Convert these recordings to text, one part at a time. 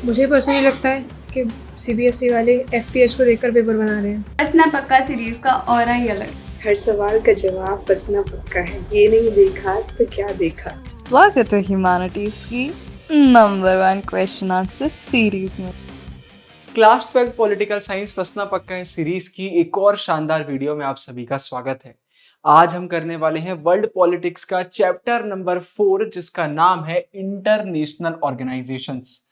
मुझे पर्सनली लगता है कि सीबीएसई वाले एफपीएस को देखकर पेपर बना रहे हैं। फंसना पक्का सीरीज का ऑरा ही अलग। हर सवाल का जवाब फंसना पक्का है। ये नहीं देखा तो क्या देखा। स्वागत है ह्यूमैनिटीज की नंबर 1 क्वेश्चन आंसर सीरीज में। क्लास 12 पॉलिटिकल साइंस फंसना पक्का है सीरीज की एक और शानदार वीडियो में आप सभी का स्वागत है। आज हम करने वाले हैं वर्ल्ड पॉलिटिक्स का चैप्टर नंबर 4 जिसका नाम है इंटरनेशनल ऑर्गेनाइजेशंस।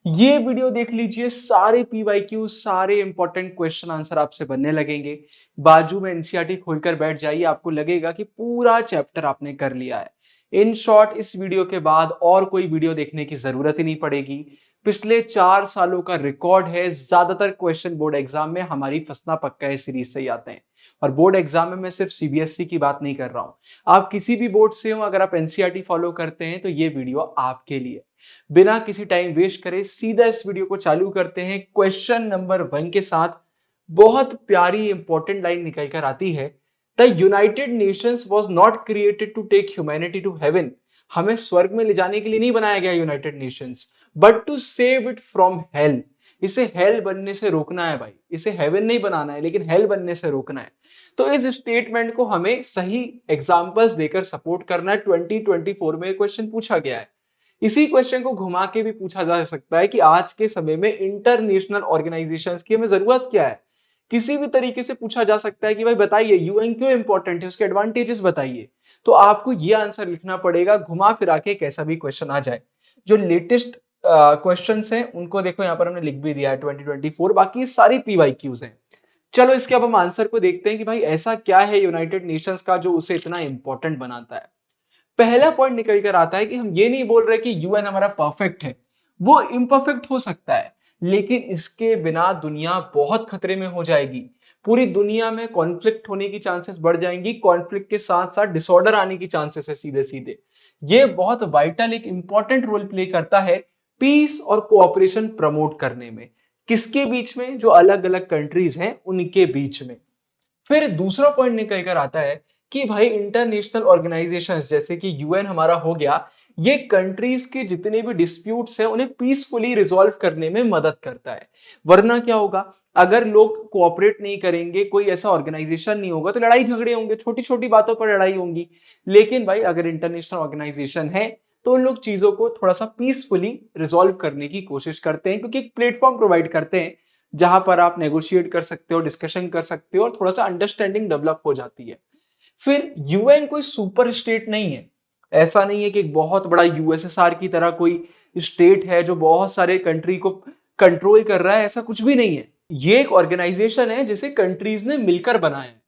ये वीडियो देख लीजिए, सारे पीवाईक्यू सारे इंपॉर्टेंट क्वेश्चन आंसर आपसे बनने लगेंगे। बाजू में एनसीईआरटी खोलकर बैठ जाइए, आपको लगेगा कि पूरा चैप्टर आपने कर लिया है। इन शॉर्ट इस वीडियो के बाद और कोई वीडियो देखने की जरूरत ही नहीं पड़ेगी। पिछले 4 सालों का रिकॉर्ड है, ज्यादातर क्वेश्चन बोर्ड एग्जाम में हमारी फंसना पक्का है सीरीज से ही आते हैं। और बोर्ड एग्जाम में मैं सिर्फ सीबीएसई की बात नहीं कर रहा हूं, आप किसी भी बोर्ड से हो, अगर आप एनसीईआरटी फॉलो करते हैं तो ये वीडियो आपके लिए। बिना किसी टाइम वेस्ट करे सीधा इस वीडियो को चालू करते हैं। क्वेश्चन नंबर 1 के साथ बहुत प्यारी इंपॉर्टेंट लाइन निकल कर आती है, the United Nations was not created to take humanity to heaven. हमें स्वर्ग में ले जाने के लिए नहीं बनाया गया United Nations, but to save it from hell. इसे हेल बनने से रोकना है भाई, इसे हेवन नहीं बनाना है लेकिन हेल बनने से रोकना है। तो इस स्टेटमेंट को हमें सही एग्जांपल्स देकर सपोर्ट करना है। 2024 में क्वेश्चन पूछा गया है। इसी क्वेश्चन को घुमा के भी पूछा जा सकता है कि आज के समय में इंटरनेशनल ऑर्गेनाइजेशंस की हमें जरूरत क्या है। किसी भी तरीके से पूछा जा सकता है कि भाई बताइए यूएन क्यों इंपॉर्टेंट है, उसके एडवांटेजेस बताइए। तो आपको ये आंसर लिखना पड़ेगा, घुमा फिरा के कैसा भी क्वेश्चन आ जाए। जो लेटेस्ट क्वेश्चंस हैं उनको देखो, यहाँ पर हमने लिख भी दिया है 2024, बाकी सारी पीवाईक्यूज हैं। चलो इसके अब हम आंसर को देखते हैं कि भाई ऐसा क्या है यूनाइटेड नेशंस का जो उसे इतना इंपॉर्टेंट बनाता है। पहला पॉइंट निकल कर आता है कि हम ये नहीं बोल रहे कि यूएन हमारा परफेक्ट है, वो इम्परफेक्ट हो सकता है, लेकिन इसके बिना दुनिया बहुत खतरे में हो जाएगी। पूरी दुनिया में कॉन्फ्लिक्ट होने की चांसेस बढ़ जाएंगी, कॉन्फ्लिक्ट के साथ साथ डिसऑर्डर आने की चांसेस है सीधे सीधे। ये बहुत वाइटल एक इंपॉर्टेंट रोल प्ले करता है पीस और कोऑपरेशन प्रमोट करने में। किसके बीच में? जो अलग अलग कंट्रीज हैं उनके बीच में। फिर दूसरा पॉइंट निकल कर आता है कि भाई इंटरनेशनल ऑर्गेनाइजेशंस जैसे कि यूएन हमारा हो गया, ये कंट्रीज के जितने भी डिस्प्यूट्स हैं उन्हें पीसफुली रिजॉल्व करने में मदद करता है। वरना क्या होगा, अगर लोग कोऑपरेट नहीं करेंगे, कोई ऐसा ऑर्गेनाइजेशन नहीं होगा तो लड़ाई झगड़े होंगे, छोटी छोटी बातों पर लड़ाई होंगी। लेकिन भाई अगर इंटरनेशनल ऑर्गेनाइजेशन है तो उन लोग चीजों को थोड़ा सा पीसफुली रिजॉल्व करने की कोशिश करते हैं, क्योंकि एक प्लेटफॉर्म प्रोवाइड करते हैं जहां पर आप नेगोशिएट कर सकते हो, डिस्कशन कर सकते हो और थोड़ा सा अंडरस्टैंडिंग डेवलप हो जाती है। फिर यूएन कोई सुपर स्टेट नहीं है। ऐसा नहीं है कि एक बहुत बड़ा यूएसएसआर की तरह कोई स्टेट है जो बहुत सारे कंट्री को कंट्रोल कर रहा है, ऐसा कुछ भी नहीं है। ये एक ऑर्गेनाइजेशन है जिसे कंट्रीज ने मिलकर बनाया है,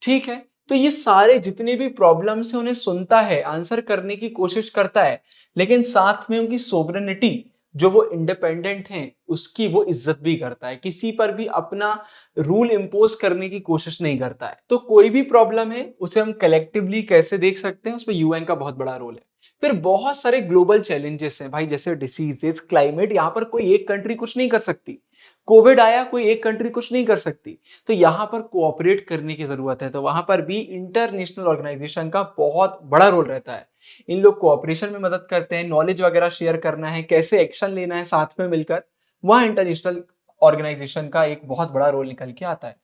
ठीक है। तो ये सारे जितने भी प्रॉब्लम्स हैं उन्हें सुनता है, आंसर करने की कोशिश करता है, लेकिन साथ में उनकी सोवरेनिटी, जो वो इंडिपेंडेंट हैं, उसकी वो इज्जत भी करता है। किसी पर भी अपना रूल इंपोज करने की कोशिश नहीं करता है। तो कोई भी प्रॉब्लम है उसे हम कलेक्टिवली कैसे देख सकते हैं, उसमें यूएन का बहुत बड़ा रोल है। फिर बहुत सारे ग्लोबल चैलेंजेस हैं भाई, जैसे डिसीजेस, क्लाइमेट, यहाँ पर कोई एक कंट्री कुछ नहीं कर सकती। कोविड आया, कोई एक कंट्री कुछ नहीं कर सकती, तो यहाँ पर कोऑपरेट करने की जरूरत है। तो वहां पर भी इंटरनेशनल ऑर्गेनाइजेशन का बहुत बड़ा रोल रहता है। इन लोग कोऑपरेशन में मदद करते हैं, नॉलेज वगैरह शेयर करना है, कैसे एक्शन लेना है साथ में मिलकर, वहां इंटरनेशनल ऑर्गेनाइजेशन का एक बहुत बड़ा रोल निकल के आता है।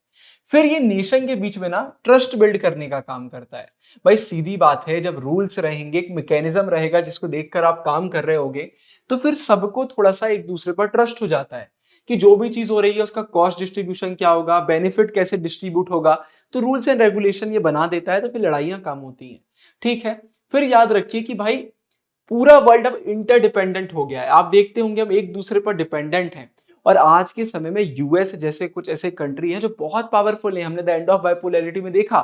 फिर ये नेशन के बीच में ना ट्रस्ट बिल्ड करने का काम करता है। भाई सीधी बात है, जब रूल्स रहेंगे, एक मैकेनिज्म रहेगा जिसको देखकर आप काम कर रहे होगे, तो फिर सबको थोड़ा सा एक दूसरे पर ट्रस्ट हो जाता है कि जो भी चीज हो रही है उसका कॉस्ट डिस्ट्रीब्यूशन क्या होगा, बेनिफिट कैसे डिस्ट्रीब्यूट होगा। तो रूल्स एंड रेगुलेशन ये बना देता है, तो फिर लड़ाइयां कम होती हैं, ठीक है। फिर याद रखिए कि भाई पूरा वर्ल्ड अब इंटरडिपेंडेंट हो गया है। आप देखते होंगे हम एक दूसरे पर डिपेंडेंट हैं, और आज के समय में यूएस जैसे कुछ ऐसे कंट्री हैं जो बहुत पावरफुल हैं। हमने द एंड ऑफ बाइपोलैरिटी में देखा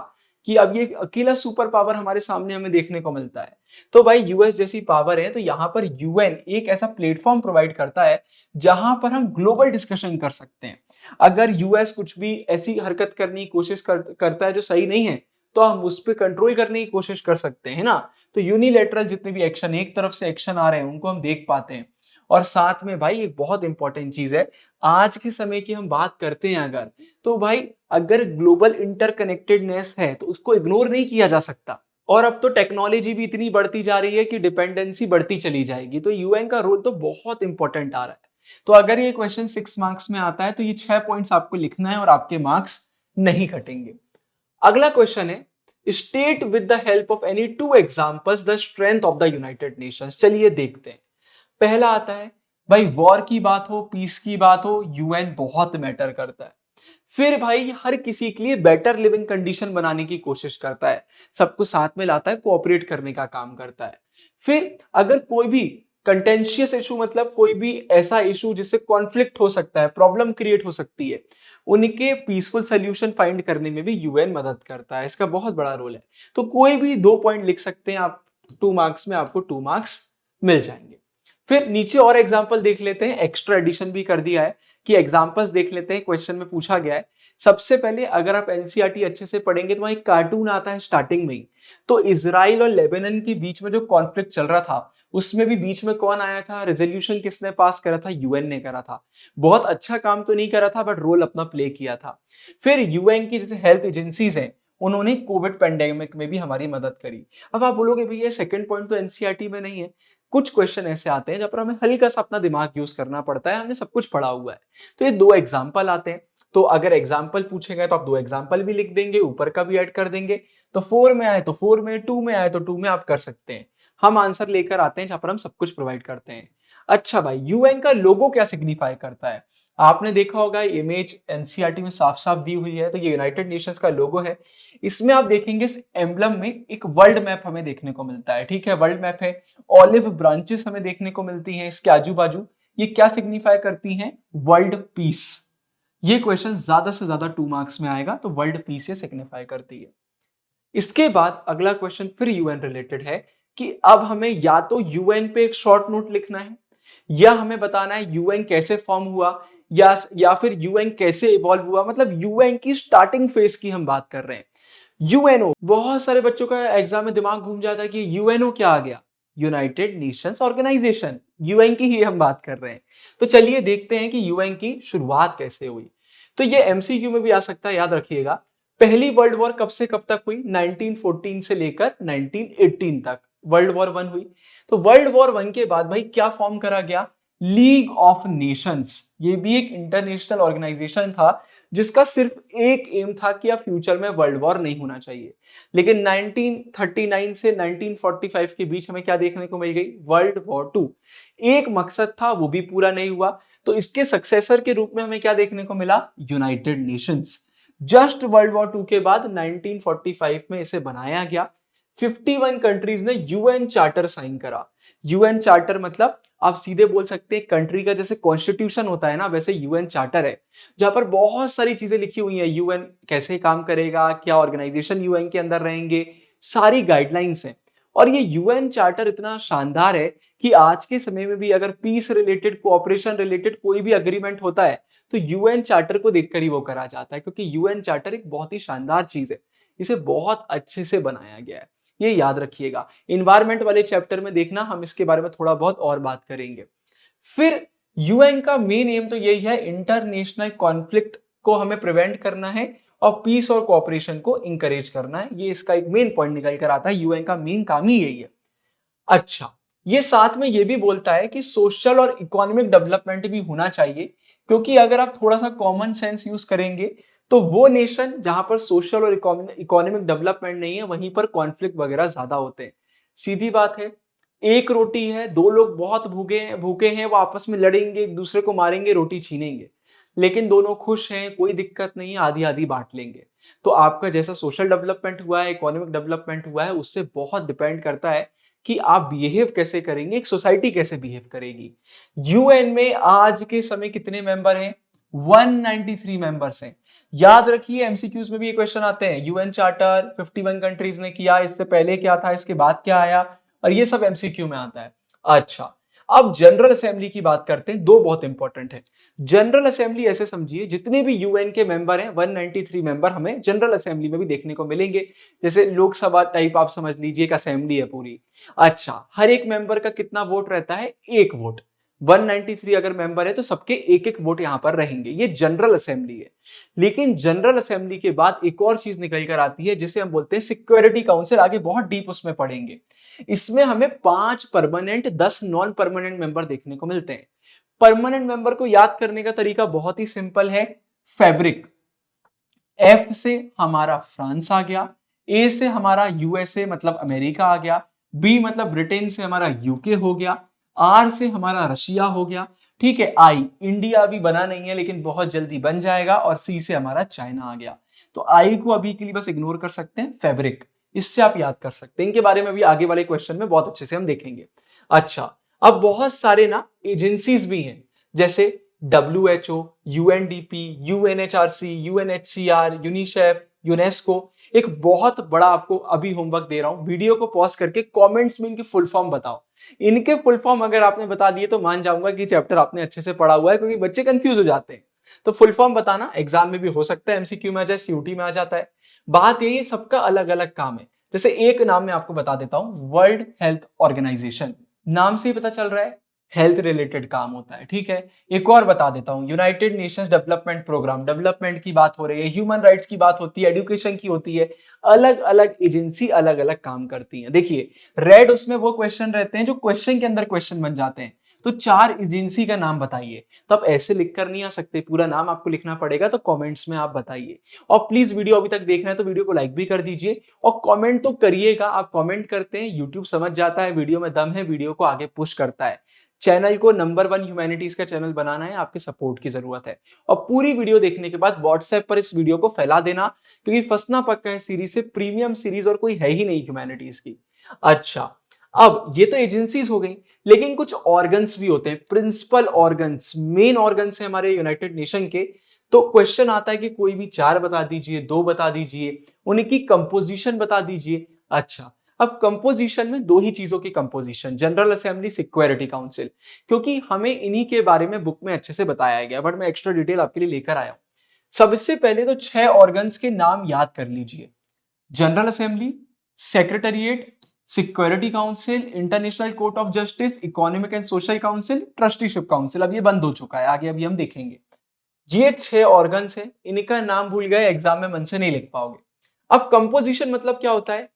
कि अब ये अकेला सुपर पावर हमारे सामने हमें देखने को मिलता है। तो भाई यूएस जैसी पावर है, तो यहाँ पर यूएन एक ऐसा प्लेटफॉर्म प्रोवाइड करता है जहां पर हम ग्लोबल डिस्कशन कर सकते हैं। अगर यूएस कुछ भी ऐसी हरकत करने की कोशिश करता है जो सही नहीं है, तो हम उस पर कंट्रोल करने की कोशिश कर सकते हैं ना। तो यूनिलेटरल जितने भी एक्शन, एक तरफ से एक्शन आ रहे हैं, उनको हम देख पाते हैं। और साथ में भाई एक बहुत इंपॉर्टेंट चीज है, आज के समय की हम बात करते हैं अगर, तो भाई अगर ग्लोबल इंटरकनेक्टेडनेस है तो उसको इग्नोर नहीं किया जा सकता। और अब तो टेक्नोलॉजी भी इतनी बढ़ती जा रही है कि डिपेंडेंसी बढ़ती चली जाएगी। तो यूएन का रोल तो बहुत इंपॉर्टेंट आ रहा है। तो अगर ये क्वेश्चन 6 मार्क्स में आता है तो ये 6 पॉइंट्स आपको लिखना है और आपके मार्क्स नहीं कटेंगे। अगला क्वेश्चन है, state with the help of any two examples the strength of the United Nations. चलिए देखते हैं। पहला आता है, भाई वॉर की बात हो, पीस की बात हो, यूएन बहुत मैटर करता है। फिर भाई हर किसी के लिए बेटर लिविंग कंडीशन बनाने की कोशिश करता है, सबको साथ में लाता है, कोऑपरेट करने का काम करता है। फिर अगर कोई भी कंटेंशियस इशू, मतलब कोई भी ऐसा इशू जिससे कॉन्फ्लिक्ट हो सकता है, प्रॉब्लम क्रिएट हो सकती है, उनके पीसफुल सोल्यूशन फाइंड करने में भी यूएन मदद करता है। इसका बहुत बड़ा रोल है। तो कोई भी 2 पॉइंट लिख सकते हैं आप 2 मार्क्स में, आपको 2 मार्क्स मिल जाएंगे। फिर नीचे और एग्जांपल देख लेते हैं, एक्स्ट्रा एडिशन भी कर दिया है कि एग्जांपल्स देख लेते हैं। क्वेश्चन में पूछा गया है, सबसे पहले अगर आप एनसीईआरटी अच्छे से पढ़ेंगे तो वहां एक कार्टून आता है स्टार्टिंग में ही। तो इजराइल और लेबनान के बीच में जो कॉन्फ्लिक्ट चल रहा था, उसमें भी बीच में कौन आया था, रेजोल्यूशन किसने पास करा था, यूएन ने करा था। बहुत अच्छा काम तो नहीं करा था, बट रोल अपना प्ले किया था। फिर यूएन की जैसे हेल्थ एजेंसीज हैं, उन्होंने कोविड पेंडेमिक में भी हमारी मदद करी। अब आप बोलोगे भैया सेकंड पॉइंट तो एनसीईआरटी में नहीं है। कुछ क्वेश्चन ऐसे आते हैं जहां पर हमें हल्का सा अपना दिमाग यूज करना पड़ता है, हमने सब कुछ पढ़ा हुआ है। तो ये 2 एग्जाम्पल आते हैं, तो अगर एग्जाम्पल पूछे गए तो आप 2 एग्जाम्पल भी लिख देंगे, ऊपर का भी ऐड कर देंगे। तो 4 में आए तो 4 में, 2 में आए तो 2 में आप कर सकते हैं। हम आंसर लेकर आते हैं जहां पर हम सब कुछ प्रोवाइड करते हैं। अच्छा भाई, यूएन का लोगो क्या सिग्निफाई करता है? आपने देखा होगा इमेज एनसीईआरटी में साफ साफ दी हुई है, तो ये यूनाइटेड नेशंस का लोगो है। इसमें आप देखेंगे इस एम्बलम में एक वर्ल्ड मैप हमें देखने को मिलता है। ठीक है, वर्ल्ड मैप है, ऑलिव ब्रांचेस हमें देखने को मिलती हैं इसके आजू बाजू। ये क्या सिग्निफाई करती हैं? World peace. ये क्वेश्चन ज्यादा से ज्यादा 2 मार्क्स में आएगा, तो वर्ल्ड पीस ये सिग्निफाई करती है। इसके बाद अगला क्वेश्चन फिर यूएन रिलेटेड है कि अब हमें या तो यूएन पे एक शॉर्ट नोट लिखना है, या हमें बताना है यूएन कैसे फॉर्म हुआ, या फिर यूएन कैसे इवॉल्व हुआ। मतलब यूएन की स्टार्टिंग फेज की हम बात कर रहे हैं। यूएनओ, बहुत सारे बच्चों का एग्जाम में दिमाग घूम जाता है कि यूएनओ क्या आ गया, यूनाइटेड नेशंस ऑर्गेनाइजेशन, यूएन की ही हम बात कर रहे हैं। तो चलिए देखते हैं कि यूएन की शुरुआत कैसे हुई। तो ये एमसीक्यू में भी आ सकता है, याद रखिएगा। पहली वर्ल्ड वॉर कब से कब तक हुई? 1914 से लेकर 1918 तक वर्ल्ड वॉर 1 हुई। तो वर्ल्ड वॉर 1 के बाद भाई क्या फॉर्म करा गया? League of Nations. ये भी एक इंटरनेशनल ऑर्गेनाइजेशन था जिसका सिर्फ एक एम था कि अब फ्यूचर में वर्ल्ड वॉर नहीं होना चाहिए। लेकिन 1939 से 1945 के बीच हमें क्या देखने को मिल गई? World war 2। एक मकसद था, वो भी पूरा नहीं हुआ, तो इसके सक्सेसर के रूप में हमें क्या देखने को मिला? United Nations. Just world war 2 के बाद 1945 में इसे बनाया गया। 51 कंट्रीज ने यूएन चार्टर साइन करा। यूएन चार्टर मतलब आप सीधे बोल सकते हैं कंट्री का जैसे कॉन्स्टिट्यूशन होता है ना, वैसे यूएन चार्टर है, जहां पर बहुत सारी चीजें लिखी हुई हैं। यूएन कैसे काम करेगा, क्या ऑर्गेनाइजेशन यूएन के अंदर रहेंगे, सारी गाइडलाइंस हैं। और ये यूएन चार्टर इतना शानदार है कि आज के समय में भी अगर पीस रिलेटेड, कोऑपरेशन रिलेटेड कोई भी एग्रीमेंट होता है तो यूएन चार्टर को देखकर ही वो करा जाता है, क्योंकि यूएन चार्टर एक बहुत ही शानदार चीज है, इसे बहुत अच्छे से बनाया गया है। ये याद रखिएगा। इन्वायरमेंट वाले चैप्टर में देखना, हम इसके बारे में थोड़ा बहुत और बात करेंगे। फिर यूएन का मेन एम तो यही है, इंटरनेशनल कॉन्फ्लिक्ट को हमें प्रिवेंट करना है और पीस और कोऑपरेशन को इंकरेज करना है। ये इसका एक मेन पॉइंट निकल कर आता है, यूएन का मेन काम ही यही है। अच्छा, ये साथ में ये भी बोलता है कि सोशल और इकोनॉमिक डेवलपमेंट भी होना चाहिए, क्योंकि अगर आप थोड़ा सा कॉमन सेंस यूज करेंगे तो वो नेशन जहां पर सोशल और इकोनॉमिक डेवलपमेंट नहीं है, वहीं पर कॉन्फ्लिक्ट वगैरह ज्यादा होते हैं। सीधी बात है, एक रोटी है, 2 लोग बहुत भूखे हैं, वो आपस में लड़ेंगे, एक दूसरे को मारेंगे, रोटी छीनेंगे, लेकिन दोनों खुश हैं, कोई दिक्कत नहीं है, आधी आधी बांट लेंगे। तो आपका जैसा सोशल डेवलपमेंट हुआ है, इकोनॉमिक डेवलपमेंट हुआ है, उससे बहुत डिपेंड करता है कि आप बिहेव कैसे करेंगे, एक सोसाइटी कैसे बिहेव करेगी। यूएन में आज के समय कितने मेंबर हैं? 193 मेंबर्स हैं। याद रखिए, एमसीक्यूज में भी ये क्वेश्चन आते हैं। यूएन चार्टर 51 कंट्रीज ने किया, इससे पहले क्या था, इसके बाद क्या आया, और ये सब एमसीक्यू में आता है। अच्छा, अब जनरल असेंबली की बात करते हैं। 2 बहुत इंपॉर्टेंट है। जनरल असेंबली ऐसे समझिए, जितने भी यूएन के मेंबर हैं, 193 मेंबर हमें जनरल असेंबली में भी देखने को मिलेंगे। जैसे लोकसभा टाइप आप समझ लीजिए, एक असेंबली है पूरी। अच्छा, हर एक मेंबर का कितना वोट रहता है? 1 वोट। 193 अगर मेंबर है तो सबके 1-1 वोट यहां पर रहेंगे। ये जनरल असेंबली है। लेकिन जनरल असेंबली के बाद एक और चीज निकल कर आती है जिसे हम बोलते हैं सिक्योरिटी काउंसिल। आगे बहुत डीप उसमें पढ़ेंगे। इसमें हमें 5 परमानेंट, 10 नॉन परमानेंट मेंबर देखने को मिलते हैं। परमानेंट मेंबर को याद करने का तरीका बहुत ही सिंपल है, फैब्रिक। एफ से हमारा फ्रांस आ गया, ए से हमारा यूएसए मतलब अमेरिका आ गया, बी मतलब ब्रिटेन से हमारा यूके हो गया, आर से हमारा रशिया हो गया, ठीक है, आई इंडिया अभी बना नहीं है लेकिन बहुत जल्दी बन जाएगा, और सी से हमारा चाइना आ गया। तो आई को अभी के लिए बस इग्नोर कर सकते हैं, फैब्रिक, इससे आप याद कर सकते हैं। इनके बारे में भी आगे वाले क्वेश्चन में बहुत अच्छे से हम देखेंगे। अच्छा, अब बहुत सारे ना एजेंसीज भी हैं, जैसे WHO, UNDP, UNHRC, UNHCR, UNICEF, UNESCO. एक बहुत बड़ा आपको अभी होमवर्क दे रहा हूं, वीडियो को पॉज करके कमेंट्स में इनके फुल फॉर्म बताओ। इनके फुल फॉर्म अगर आपने बता दिए तो मान जाऊंगा कि चैप्टर आपने अच्छे से पढ़ा हुआ है, क्योंकि बच्चे कंफ्यूज हो जाते हैं। तो फुल फॉर्म बताना, एग्जाम में भी हो सकता है, एमसीक्यू में आ जाए, सीयूटी में आ जाता है। बात यही, सबका अलग अलग काम है। जैसे एक नाम मैं आपको बता देता हूं, वर्ल्ड हेल्थ ऑर्गेनाइजेशन, नाम से ही पता चल रहा है हेल्थ रिलेटेड काम होता है, ठीक है। एक और बता देता हूं, United Nations development programme, development की बात हो रही है, ह्यूमन राइट्स की बात होती है, एजुकेशन की होती है, अलग अलग एजेंसी अलग अलग काम करती है। देखिए रेड उसमें वो क्वेश्चन रहते हैं जो क्वेश्चन के अंदर क्वेश्चन बन जाते हैं। तो 4 एजेंसी का नाम बताइए, तो आप ऐसे लिख कर नहीं आ सकते, पूरा नाम आपको लिखना पड़ेगा, तो कमेंट्स में आप बताइए। और प्लीज वीडियो अभी तक देख रहे हैं तो वीडियो को लाइक भी कर दीजिए, और कमेंट तो करिएगा। आप कमेंट करते हैं, यूट्यूब समझ जाता है वीडियो में दम है, वीडियो को आगे पुश करता है। चैनल को नंबर 1 ह्यूमैनिटीज का चैनल बनाना है, आपके सपोर्ट की जरूरत है। और पूरी वीडियो देखने के बाद व्हाट्सएप पर इस वीडियो को फैला देना, क्योंकि फंसना पक्का है सीरीज से प्रीमियम सीरीज और कोई है ही नहीं ह्यूमैनिटीज की। अच्छा, अब ये तो एजेंसीज हो गई, लेकिन कुछ ऑर्गन्स भी होते हैं, प्रिंसिपल ऑर्गन्स, मेन ऑर्गन्स है हमारे यूनाइटेड नेशन के। तो क्वेश्चन आता है कि कोई भी 4 बता दीजिए, 2 बता दीजिए, उनकी कंपोजिशन बता दीजिए। अच्छा, अब कंपोजिशन में 2 ही चीजों की composition, general assembly, security council, क्योंकि हमें इन्हीं के बारे में बुक में अच्छे से बताया गया, बट मैं एक्स्ट्रा डिटेल आपके लिए लेकर आया हूं। सबसे पहले तो 6 ऑर्गन्स के नाम याद कर लीजिए, general assembly, secretariat, security council, international court of justice, economic and social council, trusteeship council. अब ये बंद हो चुका है, आगे अभी हम देखेंगे। ये 6 ऑर्गन्स हैं, इनका नाम भूल गए, एग्जाम में मन से नहीं लिख पाओगे। अब कंपोजिशन मतलब क्या होता है,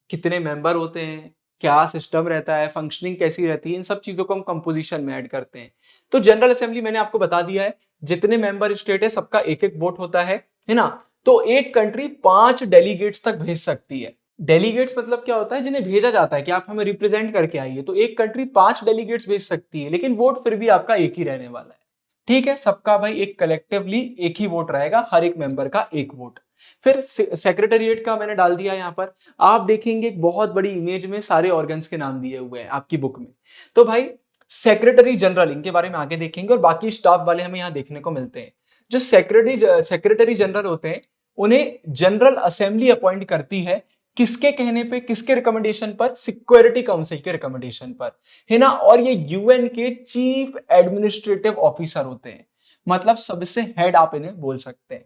कितने मेंबर होते हैं, क्या सिस्टम रहता है, फंक्शनिंग कैसी रहती है, इन सब चीजों को हम कंपोजिशन में ऐड करते हैं। तो जनरल असेंबली मैंने आपको बता दिया है, जितने मेंबर स्टेट है सबका एक एक वोट होता है ना। तो एक कंट्री 5 डेलीगेट्स तक भेज सकती है। डेलीगेट्स मतलब क्या होता है, जिन्हें भेजा जाता है कि आप हमें रिप्रेजेंट करके आइए। तो एक कंट्री 5 डेलीगेट्स भेज सकती है, लेकिन वोट फिर भी आपका एक ही रहने वाला है, ठीक है। सबका भाई एक कलेक्टिवली एक ही वोट रहेगा, हर एक मेंबर का एक वोट। फिर सेक्रेटेरिएट का मैंने डाल दिया यहां पर, आप देखेंगे एक बहुत बड़ी इमेज में सारे ऑर्गन्स के नाम दिए हुए हैं आपकी बुक में। तो भाई सेक्रेटरी जनरल, इनके बारे में आगे देखेंगे, और बाकी स्टाफ वाले हमें यहाँ देखने को मिलते हैं। जो सेक्रेटरी जनरल होते हैं, उन्हें जनरल असेंबली अपॉइंट करती है, किसके कहने पे, किसके रिकमेंडेशन पर, सिक्योरिटी काउंसिल के रिकमेंडेशन पर, है ना। और ये यूएन के चीफ एडमिनिस्ट्रेटिव ऑफिसर होते हैं, मतलब सबसे हेड आप इन्हें बोल सकते हैं।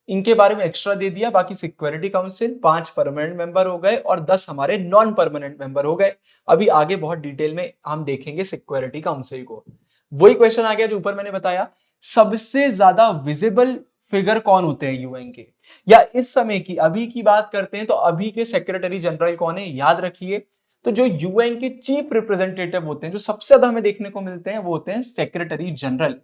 इनके बारे में एक्स्ट्रा दे दिया। बाकी सिक्योरिटी काउंसिल 5 परमानेंट मेंबर हो गए और 10 हमारे नॉन परमानेंट मेंबर हो गए। अभी आगे बहुत डिटेल में हम देखेंगे सिक्योरिटी काउंसिल को। वही क्वेश्चन आ गया जो ऊपर मैंने बताया, सबसे ज्यादा विजिबल फिगर कौन होते हैं यूएन के, या इस समय की, अभी की बात करते हैं तो अभी के सेक्रेटरी जनरल कौन है, याद रखिए। तो जो यूएन के चीफ रिप्रेजेंटेटिव होते हैं, जो सबसे ज्यादा हमें देखने को मिलते हैं, वो होते हैं सेक्रेटरी जनरल।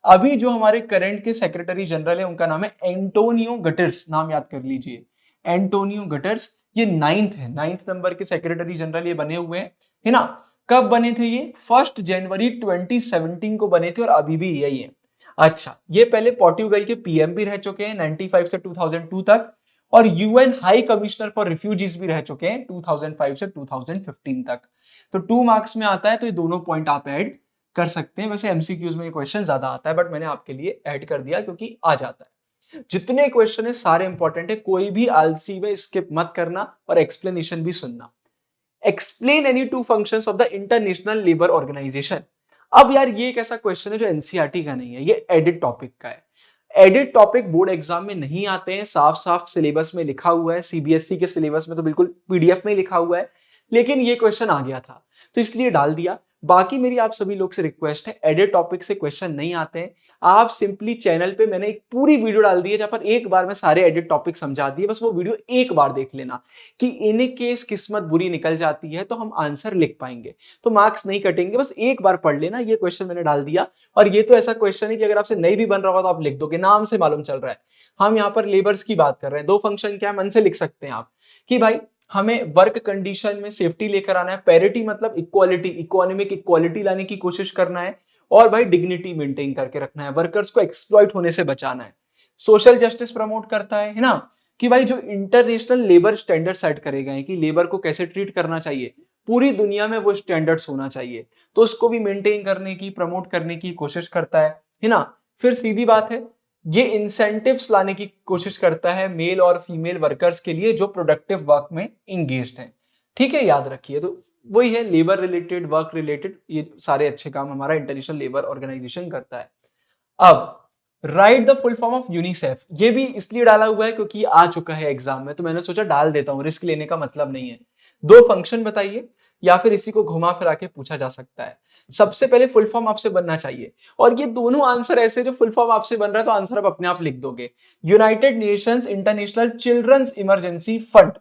अभी जो हमारे करंट के सेक्रेटरी जनरल है, उनका नाम है एंटोनियो गटर्स, नाम याद कर लीजिए, एंटोनियो गटर्स। ये 9th नंबर के सेक्रेटरी जनरल ये बने हुए हैं, है ना। कब बने थे ये, 1 जनवरी 2017 को बने थे, और अभी भी यही है। अच्छा, ये पहले पोर्टुगल के पीएम भी रह चुके हैं 95 से 2002 तक, और UN high commissioner for refugees भी रह चुके हैं 2005 से 2015 तक। तो 2 मार्क्स में आता है, तो ये दोनों पॉइंट आप ऐड कर सकते हैं। वैसे एमसीक्यूज में ये क्वेश्चन ज्यादा आता है, बट मैंने आपके लिए ऐड कर दिया क्योंकि आ जाता है। जितने क्वेश्चन है सारे इंपॉर्टेंट है, कोई भी आलसी में स्किप मत करना, और एक्सप्लेनेशन भी सुनना। Explain any 2 functions of the International Labour Organisation. अब यार ये एक ऐसा क्वेश्चन है जो एनसीईआरटी का नहीं है, ये एडिट टॉपिक का है। एडिट टॉपिक बोर्ड एग्जाम में नहीं आते हैं, साफ साफ सिलेबस में लिखा हुआ है, सीबीएसई के सिलेबस में तो बिल्कुल पीडीएफ में लिखा हुआ है, लेकिन ये क्वेश्चन आ गया था तो इसलिए डाल दिया। बाकी मेरी आप सभी लोग से रिक्वेस्ट है, एडिट टॉपिक से क्वेश्चन नहीं आते हैं। आप सिंपली चैनल पे मैंने एक पूरी वीडियो डाल दी है जहां पर एक बार में सारे एडिट टॉपिक समझा दिए, बस वो वीडियो एक बार देख लेना कि इन केस किस्मत बुरी निकल जाती है तो हम आंसर लिख पाएंगे, तो मार्क्स नहीं कटेंगे। बस एक बार पढ़ लेना, ये क्वेश्चन मैंने डाल दिया। और ये तो ऐसा क्वेश्चन है कि अगर आपसे नहीं भी बन रहा होगा तो आप लिख दोगे, नाम से मालूम चल रहा है। हम यहाँ पर लेबर्स की बात कर रहे हैं, दो फंक्शन क्या है मन से लिख सकते हैं आप कि भाई हमें वर्क कंडीशन में सेफ्टी लेकर आना है, पैरिटी मतलब इक्वालिटी, इकोनॉमिक इक्वालिटी लाने की कोशिश करना है, और भाई डिग्निटी मेंटेन करके रखना है, वर्कर्स को एक्सप्लॉइट होने से बचाना है। सोशल जस्टिस प्रमोट करता है ना, कि भाई जो इंटरनेशनल लेबर स्टैंडर्ड सेट करे गए हैं कि लेबर को कैसे ट्रीट करना चाहिए, पूरी दुनिया में वो स्टैंडर्ड्स होना चाहिए, तो उसको भी मेंटेन करने की, प्रमोट करने की कोशिश करता है ना। फिर सीधी बात है, ये इंसेंटिव्स लाने की कोशिश करता है मेल और फीमेल वर्कर्स के लिए जो प्रोडक्टिव वर्क में इंगेज्ड हैं। ठीक है, याद रखिए। तो वही है, लेबर रिलेटेड, वर्क रिलेटेड, ये सारे अच्छे काम हमारा इंटरनेशनल लेबर ऑर्गेनाइजेशन करता है। अब right the full form of UNICEF, ये भी इसलिए डाला हुआ है क्योंकि आ चुका है एग्जाम में, तो मैंने सोचा डाल देता हूं, रिस्क लेने का मतलब नहीं है। दो फंक्शन बताइए, या फिर इसी को घुमा फिरा के पूछा जा सकता है। सबसे पहले फुल फॉर्म आपसे बनना चाहिए, और ये दोनों आंसर ऐसे जो फुल फॉर्म आपसे बन रहा है तो आंसर आप अपने आप लिख दोगे। United Nations International Children's Emergency Fund,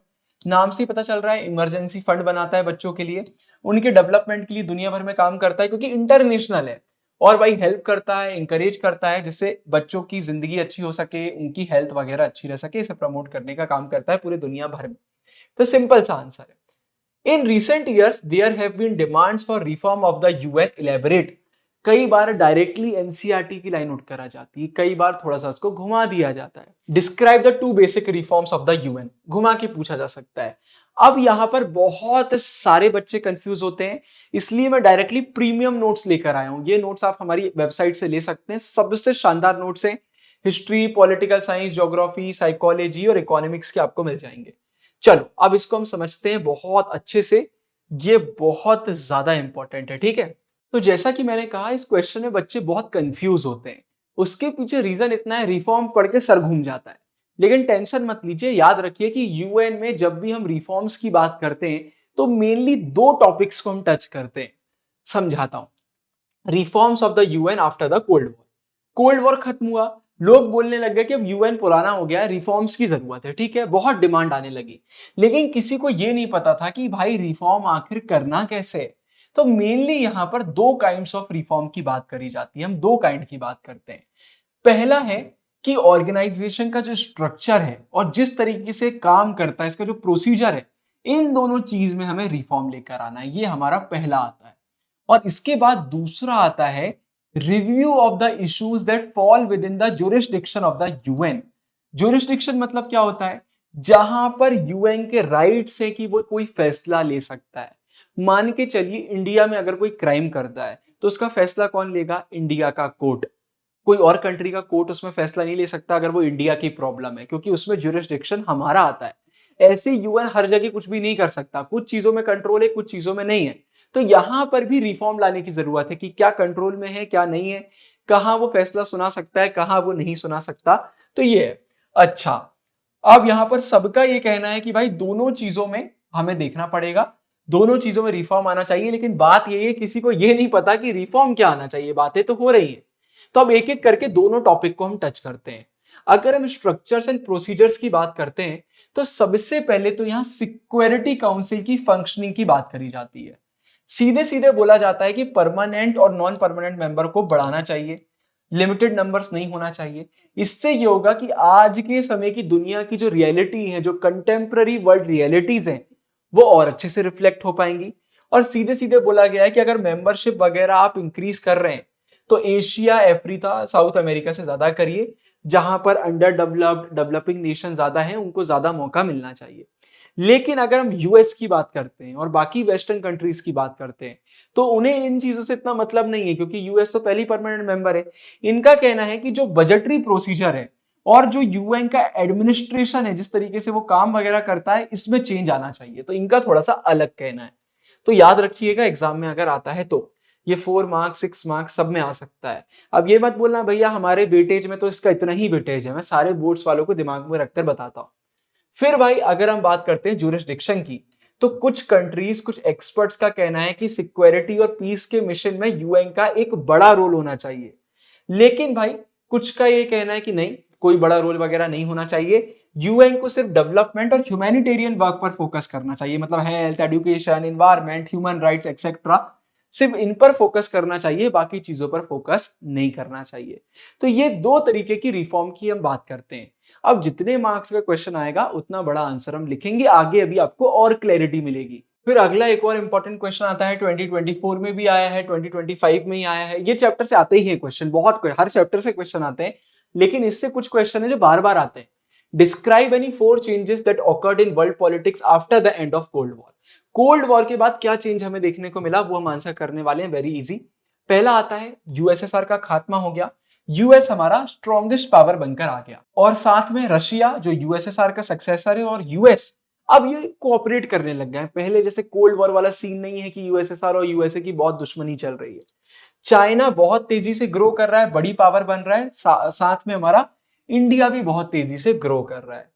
नाम से पता चल रहा है इमरजेंसी फंड बनाता है बच्चों के लिए, उनके डेवलपमेंट के लिए दुनिया भर में काम करता है क्योंकि इंटरनेशनल है, और भाई हेल्प करता है, इंकरेज करता है जिससे बच्चों की जिंदगी अच्छी हो सके, उनकी हेल्थ वगैरह अच्छी रह सके, इसे प्रमोट करने का काम करता है पूरे दुनिया भर में। तो सिंपल सा आंसर है। In recent years, there have been demands for reform of the UN. Elaborate. कई बार डायरेक्टली एनसीईआरटी की लाइन उठकर आ जाती है, कई बार थोड़ा सा उसको घुमा दिया जाता है। Describe the two basic reforms of the UN, घुमा के पूछा जा सकता है। अब यहां पर बहुत सारे बच्चे कंफ्यूज होते हैं, इसलिए मैं डायरेक्टली प्रीमियम नोट्स लेकर आया हूं। ये नोट्स आप हमारी वेबसाइट से ले सकते हैं, सबसे शानदार नोट्स हैं, history, political science, geography, psychology और इकोनॉमिक्स के आपको मिल जाएंगे। चलो अब इसको हम समझते हैं बहुत अच्छे से, ये बहुत ज्यादा इंपॉर्टेंट है। ठीक है, तो जैसा कि मैंने कहा इस क्वेश्चन में बच्चे बहुत कंफ्यूज होते हैं, उसके पीछे रीजन इतना है, रिफॉर्म पढ़ के सर घूम जाता है। लेकिन टेंशन मत लीजिए, याद रखिए कि यूएन में जब भी हम रिफॉर्म्स की बात करते हैं तो मेनली दो टॉपिक्स को हम टच करते हैं। समझाता हूं। Reforms of the UN after the cold war, cold war खत्म हुआ, लोग बोलने लग गए कि अब यूएन पुराना हो गया है, रिफॉर्म्स की जरूरत है। ठीक है, बहुत डिमांड आने लगी, लेकिन किसी को यह नहीं पता था कि भाई रिफॉर्म आखिर करना कैसे। तो मेनली यहां पर दो काइंड्स ऑफ रिफॉर्म की बात करी जाती है, हम दो काइंड की बात करते हैं। पहला है कि ऑर्गेनाइजेशन का जो स्ट्रक्चर है और जिस तरीके से काम करता है, इसका जो प्रोसीजर है, इन दोनों चीज में हमें रिफॉर्म लेकर आना है, ये हमारा पहला आता है। और इसके बाद दूसरा आता है review of the issues that fall with in the jurisdiction of the UN. Jurisdiction मतलब क्या होता है, जहां पर यूएन के राइट्स है कि वो कोई फैसला ले सकता है। मान के चलिए इंडिया में अगर कोई क्राइम करता है तो उसका फैसला कौन लेगा, इंडिया का कोर्ट। कोई और कंट्री का कोर्ट उसमें फैसला नहीं ले सकता अगर वो इंडिया की प्रॉब्लम है, क्योंकि उसमें ज्यूरिसडिक्शन हमारा आता है। ऐसे यूएन हर जगह कुछ भी नहीं कर सकता, कुछ चीजों में कंट्रोल है, कुछ चीजों में नहीं है। तो यहां पर भी रिफॉर्म लाने की जरूरत है कि क्या कंट्रोल में है, क्या नहीं है, कहां वो फैसला सुना सकता है, कहां वो नहीं सुना सकता। तो ये है। अच्छा, अब यहां पर सबका ये कहना है कि भाई दोनों चीजों में हमें देखना पड़ेगा, दोनों चीजों में रिफॉर्म आना चाहिए। लेकिन बात ये है, किसी को ये नहीं पता कि रिफॉर्म क्या आना चाहिए, बातें तो हो रही है। तो अब एक एक करके दोनों टॉपिक को हम टच करते हैं। अगर हम स्ट्रक्चर्स एंड प्रोसीजर्स की बात करते हैं तो सबसे पहले तो यहां सिक्योरिटी काउंसिल की फंक्शनिंग की बात करी जाती है। सीधे सीधे बोला जाता है कि परमानेंट और नॉन परमानेंट मेंबर को बढ़ाना चाहिए, लिमिटेड नंबर्स नहीं होना चाहिए। इससे ये होगा कि आज के समय की दुनिया की जो रियलिटी है, जो कंटेम्प्ररी वर्ल्ड रियलिटीज हैं, वो और अच्छे से रिफ्लेक्ट हो पाएंगी। और सीधे सीधे बोला गया है कि अगर मेंबरशिप वगैरह आप इंक्रीज कर रहे हैं तो एशिया, अफ्रीका, साउथ अमेरिका से ज्यादा करिए, जहां पर अंडर डेवलप्ड, डेवलपिंग नेशन ज्यादा हैं, उनको ज्यादा मौका मिलना चाहिए। लेकिन अगर हम यूएस की बात करते हैं और बाकी वेस्टर्न कंट्रीज की बात करते हैं तो उन्हें इन चीजों से इतना मतलब नहीं है, क्योंकि यूएस तो पहली परमानेंट मेंबर है। इनका कहना है कि जो बजटरी प्रोसीजर है और जो यूएन का एडमिनिस्ट्रेशन है, जिस तरीके से वो काम वगैरह करता है, इसमें चेंज आना चाहिए। तो इनका थोड़ा सा अलग कहना है। तो याद रखिएगा, एग्जाम में अगर आता है तो ये 4 मार्क्स 6 मार्क्स सब में आ सकता है। अब ये मत बोलना भैया हमारे वेटेज में तो इसका इतना ही वेटेज है, मैं सारे बोर्ड्स वालों को दिमाग में रखकर बताता हूं। फिर भाई अगर हम बात करते हैं ज्यूरिसडिक्शन की, तो कुछ कंट्रीज, कुछ एक्सपर्ट्स का कहना है कि सिक्योरिटी और पीस के मिशन में यूएन का एक बड़ा रोल होना चाहिए। लेकिन भाई कुछ का ये कहना है कि नहीं, कोई बड़ा रोल वगैरह नहीं होना चाहिए, यूएन को सिर्फ डेवलपमेंट और ह्यूमैनिटेरियन वर्क पर फोकस करना चाहिए, मतलब health, education, environment, human rights etcetera, सिर्फ इन पर फोकस करना चाहिए, बाकी चीजों पर फोकस नहीं करना चाहिए। तो ये दो तरीके की रिफॉर्म की हम बात करते हैं। अब जितने मार्क्स का क्वेश्चन आएगा उतना बड़ा आंसर हम लिखेंगे, आगे अभी आपको और क्लैरिटी मिलेगी। फिर अगला एक और इंपॉर्टेंट क्वेश्चन आता है, 2024 में भी आया है, 2025 में ही आया है। ये चैप्टर से आते ही है क्वेश्चन, बहुत हर चैप्टर से क्वेश्चन आते हैं, लेकिन इससे कुछ क्वेश्चन है जो बार बार आते हैं। Describe any 4 changes that occurred in world politics after the end of cold war. Cold war के बाद क्या चेंज हमें देखने को मिला, वो हम आंसर करने वाले हैं। Very easy. पहला आता है यूएसएसआर का खात्मा हो गया, यूएस हमारा स्ट्रॉन्गेस्ट पावर बनकर आ गया, और साथ में रशिया जो यूएसएसआर का सक्सेसर है और यूएस अब ये कोऑपरेट करने लग गए हैं। पहले जैसे कोल्ड वॉर वाला सीन नहीं है कि यूएसएसआर और यूएसए की बहुत दुश्मनी चल रही है। चाइना बहुत तेजी से ग्रो कर रहा है, बड़ी पावर बन रहा है, साथ में हमारा इंडिया भी बहुत तेजी से ग्रो कर रहा है।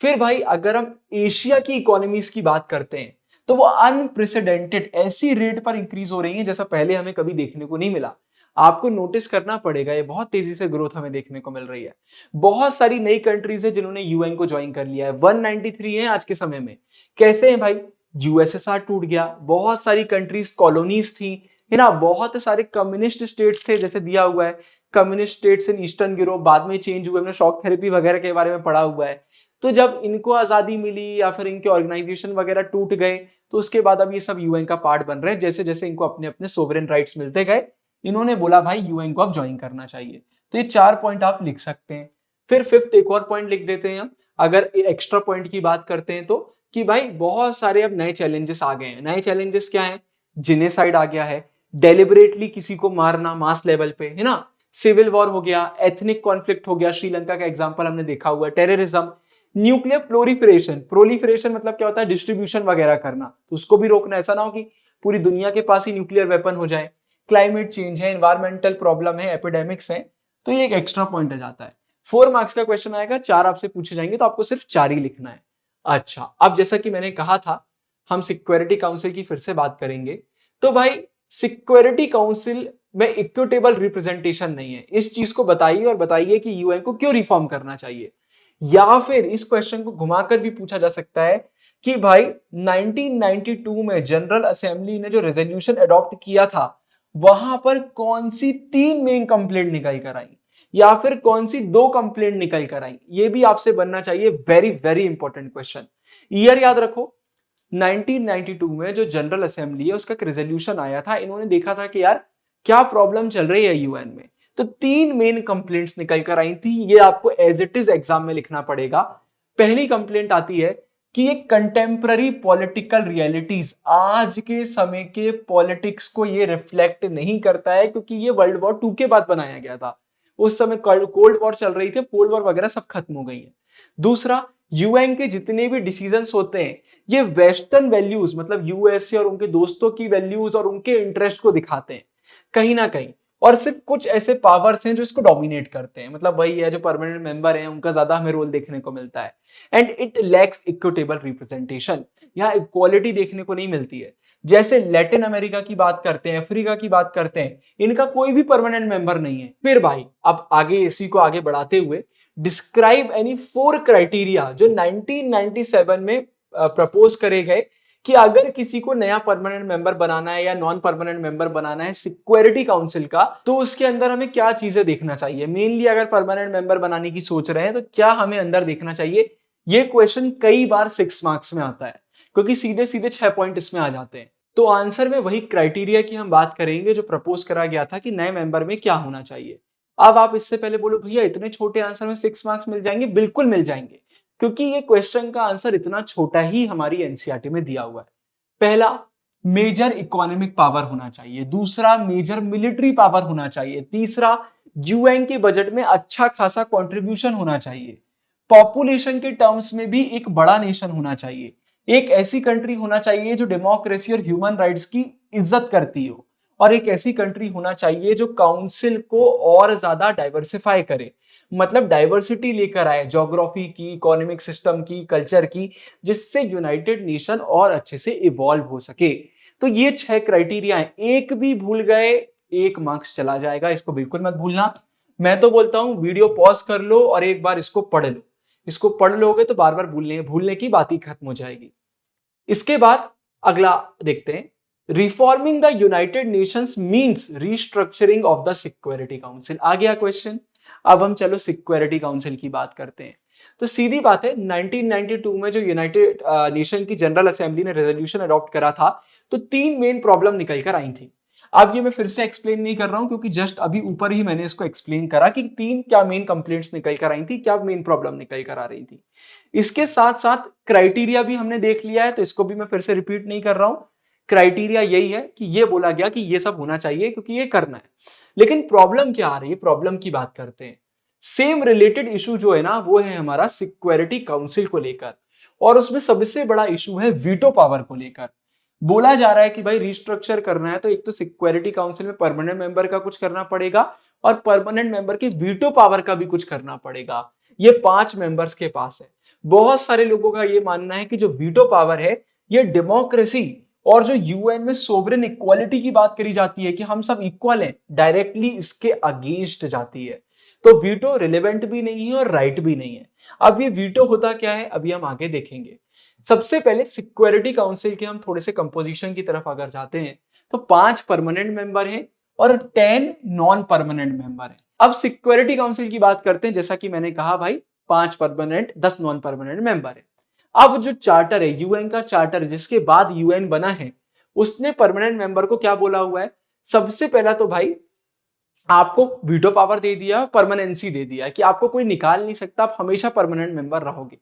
फिर भाई अगर हम एशिया की इकोनॉमीज की बात करते हैं तो वो अनप्रेसिडेंटेड ऐसी रेट पर इंक्रीज हो रही है जैसा पहले हमें कभी देखने को नहीं मिला। आपको नोटिस करना पड़ेगा, ये बहुत तेजी से ग्रोथ हमें देखने को मिल रही है। बहुत सारी नई कंट्रीज है जिन्होंने यूएन को ज्वाइन कर लिया है, 193 है आज के समय में। कैसे है भाई, यूएसएसआर टूट गया, बहुत सारी कंट्रीज कॉलोनीज थी, है ना, बहुत सारे कम्युनिस्ट स्टेट्स थे, जैसे दिया हुआ है communist states in eastern Europe, बाद में चेंज हुए, हमने शॉक थेरेपी वगैरह के बारे में पढ़ा हुआ है। तो जब इनको आजादी मिली या फिर इनके ऑर्गेनाइजेशन वगैरह टूट गए तो उसके बाद अब ये सब यूएन का पार्ट बन रहे हैं। जैसे जैसे इनको अपने अपने सोवरेन राइट्स मिलते गए, इन्होंने बोला भाई यूएन को अब ज्वाइन करना चाहिए। तो ये 4 पॉइंट आप लिख सकते हैं। फिर 5th एक और पॉइंट लिख देते हैं हम, अगर एक्स्ट्रा पॉइंट की बात करते हैं तो, कि भाई बहुत सारे अब नए चैलेंजेस आ गए हैं। नए चैलेंजेस क्या है, जेनोसाइड आ गया है, डेलिबरेटली किसी को मारना मास लेवल पे, है ना, सिविल वॉर हो गया, एथनिक कॉन्फ्लिक्ट हो गया, श्रीलंका का एग्जांपल हमने देखा हुआ है, टेररिज्म, न्यूक्लियर प्रोलिफरेशन मतलब क्या होता है, डिस्ट्रीब्यूशन वगैरह करना, तो उसको भी रोकना, ऐसा ना हो कि पूरी दुनिया के पास ही न्यूक्लियर वेपन हो जाए, क्लाइमेट चेंज है, एनवायरमेंटल प्रॉब्लम है, एपिडेमिक्स है, तो ये एक एक्स्ट्रा पॉइंट आ जाता है। 4 मार्क्स का क्वेश्चन आएगा, 4 आपसे पूछे जाएंगे, तो आपको सिर्फ 4 ही लिखना है। अच्छा, अब जैसा कि मैंने कहा था हम सिक्योरिटी काउंसिल की फिर से बात करेंगे, तो भाई सिक्योरिटी काउंसिल में इक्विटेबल रिप्रेजेंटेशन नहीं है। इस चीज को बताइए और बताइए कि यूएन को क्यों रिफॉर्म करना चाहिए। या फिर इस क्वेश्चन को घुमाकर भी पूछा जा सकता है कि भाई 1992 में जनरल असेंबली ने जो रेजोल्यूशन अडॉप्ट किया था वहां पर कौन सी 3 मेन कंप्लेंट निकल कर आई, या फिर कौन सी 2 कंप्लेंट निकल कर आई, ये भी आपसे बनना चाहिए। Very very important question. Year याद रखो, 1992 में जो जनरल असेंबली है उसका एक रेजोल्यूशन आया था, इन्होंने देखा था कि यार क्या प्रॉब्लम चल रही है यूएन में, तो 3 मेन कंप्लेंट्स निकल कर आई थी। ये आपको एज इट इज एग्जाम में लिखना पड़ेगा। पहली कंप्लेंट आती है कि ये कंटेम्पररी पॉलिटिकल रियलिटीज, आज के समय के पॉलिटिक्स को ये रिफ्लेक्ट नहीं करता है, क्योंकि ये वर्ल्ड वॉर 2 के बाद बनाया गया था। उस समय कोल्ड वॉर चल रही थी, कोल्ड वॉर वगैरह सब खत्म हो गई है। दूसरा, यूएन के जितने भी डिसीजंस होते हैं ये वेस्टर्न वैल्यूज, मतलब यूएसए और उनके दोस्तों की वैल्यूज और उनके इंटरेस्ट को दिखाते हैं कहीं ना कहीं, और सिर्फ कुछ ऐसे पावर्स हैं जो इसको डोमिनेट करते हैं, मतलब वही है जो परमानेंट मेंबर हैं उनका ज्यादा हमें रोल देखने को मिलता है। And it lacks equitable representation, यहाँ इक्वालिटी देखने को नहीं मिलती है। जैसे लैटिन अमेरिका की बात करते हैं, अफ्रीका की बात करते हैं, इनका कोई भी परमानेंट मेंबर नहीं है। फिर भाई अब आगे इसी को आगे बढ़ाते हुए डिस्क्राइब एनी 4 क्राइटेरिया जो 1997 में प्रपोज करे गए कि अगर किसी को नया परमानेंट मेंबर बनाना है या नॉन परमानेंट मेंबर बनाना है सिक्योरिटी काउंसिल का, तो उसके अंदर हमें क्या चीजें देखना चाहिए। मेनली अगर परमानेंट मेंबर बनाने की सोच रहे हैं तो क्या हमें अंदर देखना चाहिए। ये क्वेश्चन कई बार 6 मार्क्स में आता है, क्योंकि सीधे सीधे 6 पॉइंट इसमें आ जाते हैं। तो आंसर में वही क्राइटेरिया की हम बात करेंगे जो प्रपोज करा गया था कि नए मेंबर में क्या होना चाहिए। अब आप इससे पहले बोलो भैया इतने छोटे आंसर में 6 मार्क्स मिल जाएंगे, बिल्कुल मिल जाएंगे, क्योंकि ये क्वेश्चन का आंसर इतना छोटा ही हमारी एनसीईआरटी में दिया हुआ है। पहला, मेजर इकोनॉमिक पावर होना चाहिए। दूसरा, मेजर मिलिट्री पावर होना चाहिए। तीसरा, यूएन के बजट में अच्छा खासा कंट्रीब्यूशन होना चाहिए। पॉपुलेशन के टर्म्स में भी एक बड़ा नेशन होना चाहिए। एक ऐसी कंट्री होना चाहिए जो डेमोक्रेसी और ह्यूमन राइट्स की इज्जत करती हो। और एक ऐसी कंट्री होना चाहिए जो काउंसिल को और ज्यादा डाइवर्सिफाई करे, मतलब डाइवर्सिटी लेकर आए ज्योग्राफी की, इकोनॉमिक सिस्टम की, कल्चर की, जिससे यूनाइटेड नेशन और अच्छे से इवॉल्व हो सके। तो ये 6 क्राइटेरिया है, एक भी भूल गए 1 मार्क्स चला जाएगा, इसको बिल्कुल मत भूलना। मैं तो बोलता हूं वीडियो पॉज कर लो और एक बार इसको पढ़ लो, इसको पढ़ लोगे तो बार बार भूलने की बात ही खत्म हो जाएगी। इसके बाद अगला देखते हैं, reforming the United Nations means restructuring of the Security Council. आ गया क्वेश्चन। अब हम चलो सिक्योरिटी काउंसिल की बात करते हैं। तो सीधी बात है, 1992 में जो यूनाइटेड नेशन की जनरल असेंबली ने रेजोल्यूशन अडॉप्ट करा था, तो 3 मेन प्रॉब्लम निकल कर आई थी। अब ये मैं फिर से एक्सप्लेन नहीं कर रहा हूं क्योंकि जस्ट अभी ऊपर ही मैंने इसको एक्सप्लेन करा कि 3 क्या मेन कंप्लेंट्स निकल कर आई थी, क्या मेन प्रॉब्लम निकल कर आ रही थी। इसके साथ साथ क्राइटेरिया भी हमने देख लिया है, तो इसको भी मैं फिर से रिपीट नहीं कर रहा हूं। क्राइटेरिया यही है कि ये बोला गया कि ये सब होना चाहिए क्योंकि ये करना है। लेकिन प्रॉब्लम क्या आ रही है, प्रॉब्लम की बात करते हैं। सेम रिलेटेड इशू जो है ना, वो है हमारा सिक्योरिटी काउंसिल को लेकर, और उसमें सबसे बड़ा इशू है वीटो पावर को लेकर। बोला जा रहा है कि भाई रिस्ट्रक्चर करना है तो एक तो सिक्योरिटी काउंसिल में परमानेंट मेंबर का कुछ करना पड़ेगा और परमानेंट मेंबर के वीटो पावर का भी कुछ करना पड़ेगा। ये 5 मेंबर्स के पास है। बहुत सारे लोगों का ये मानना है कि जो वीटो पावर है ये डेमोक्रेसी और जो यूएन में सोवरेन इक्वालिटी की बात करी जाती है कि हम सब इक्वल हैं, डायरेक्टली इसके अगेंस्ट जाती है। तो वीटो रिलेवेंट भी नहीं है और राइट भी नहीं है। अब ये वीटो होता क्या है, अभी हम आगे देखेंगे। सबसे पहले सिक्योरिटी काउंसिल के हम थोड़े से कंपोजिशन की तरफ अगर जाते हैं तो 5 परमानेंट मेंबर हैं और 10 नॉन परमानेंट मेंबर हैं। अब सिक्योरिटी काउंसिल की बात करते हैं, जैसा कि मैंने कहा भाई 5 परमानेंट 10 नॉन परमानेंट मेंबर है। अब जो चार्टर है, यूएन का चार्टर जिसके बाद यूएन बना है, उसने परमानेंट मेंबर को क्या बोला हुआ है, सबसे पहला तो भाई आपको वीटो पावर दे दिया, परमानेंसी दे दिया कि आपको कोई निकाल नहीं सकता, आप हमेशा परमानेंट मेंबर रहोगे।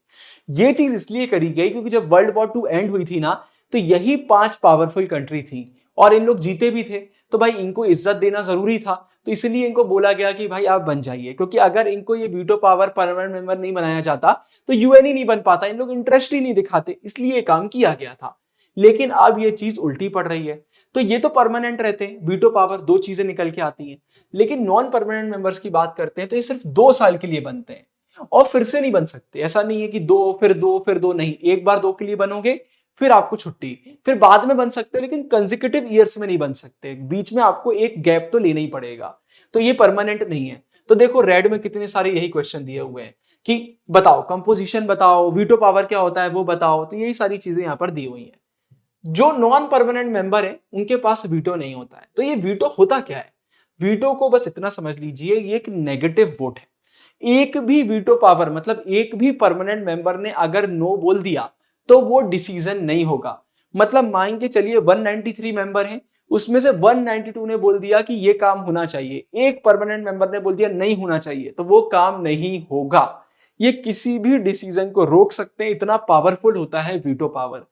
ये चीज इसलिए करी गई क्योंकि जब वर्ल्ड वॉर 2 एंड हुई थी ना, तो यही 5 पावरफुल कंट्री थी और इन लोग जीते भी थे, तो भाई इनको इज्जत देना जरूरी था। तो इसलिए इनको बोला गया कि भाई आप बन जाइए, क्योंकि अगर इनको ये वीटो पावर परमानेंट मेंबर नहीं बनाया जाता तो यूएन ही नहीं बन पाता, इन लोग इंटरेस्ट ही नहीं दिखाते, इसलिए ये काम किया गया था। लेकिन अब ये चीज उल्टी पड़ रही है, तो ये तो परमानेंट रहते हैं, वीटो पावर, 2 चीजें निकल के आती हैं। लेकिन नॉन परमानेंट मेंबर्स की बात करते हैं तो ये सिर्फ 2 साल के लिए बनते हैं और फिर से नहीं बन सकते। ऐसा नहीं है कि 2 फिर 2 फिर 2, नहीं, एक बार 2 के लिए बनोगे फिर आपको छुट्टी, फिर बाद में बन सकते हो लेकिन कंसेक्यूटिव ईयर्स में नहीं बन सकते, बीच में आपको एक गैप तो लेना ही पड़ेगा। तो ये परमानेंट नहीं है। तो देखो रेड में कितने सारे यही क्वेश्चन दिए हुए हैं कि बताओ कंपोजिशन बताओ, वीटो पावर क्या होता है वो बताओ, तो यही सारी चीजें यहाँ पर दी हुई हैं। जो नॉन परमानेंट मेंबर है उनके पास वीटो नहीं होता है। तो ये वीटो होता क्या है, वीटो को बस इतना समझ लीजिए ये एक नेगेटिव वोट है। एक भी वीटो पावर मतलब एक भी परमानेंट मेंबर ने अगर नो बोल दिया तो वो डिसीजन नहीं होगा। मतलब मान के चलिए 193 मेंबर हैं, उसमें से 192 ने बोल दिया कि ये काम होना चाहिए, एक परमानेंट मेंबर ने बोल दिया नहीं होना चाहिए, तो वो काम नहीं होगा। ये किसी भी डिसीजन को रोक सकते हैं, इतना पावरफुल होता है वीटो पावर।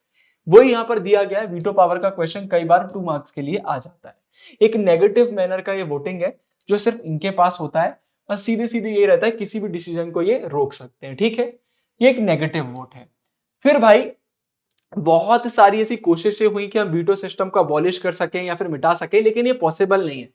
वही यहां पर दिया गया है। वीटो पावर का क्वेश्चन कई बार 2 मार्क्स के लिए आ जाता है। एक नेगेटिव मैनर का ये वोटिंग है जो सिर्फ इनके पास होता है और सीधे सीधे ये रहता है किसी भी डिसीजन को ये रोक सकते हैं, ठीक है। ये एक नेगेटिव वोट है। फिर भाई बहुत सारी ऐसी कोशिशें हुई कि हम वीटो सिस्टम को अबॉलिश कर सकें या फिर मिटा सकें, लेकिन ये पॉसिबल नहीं है।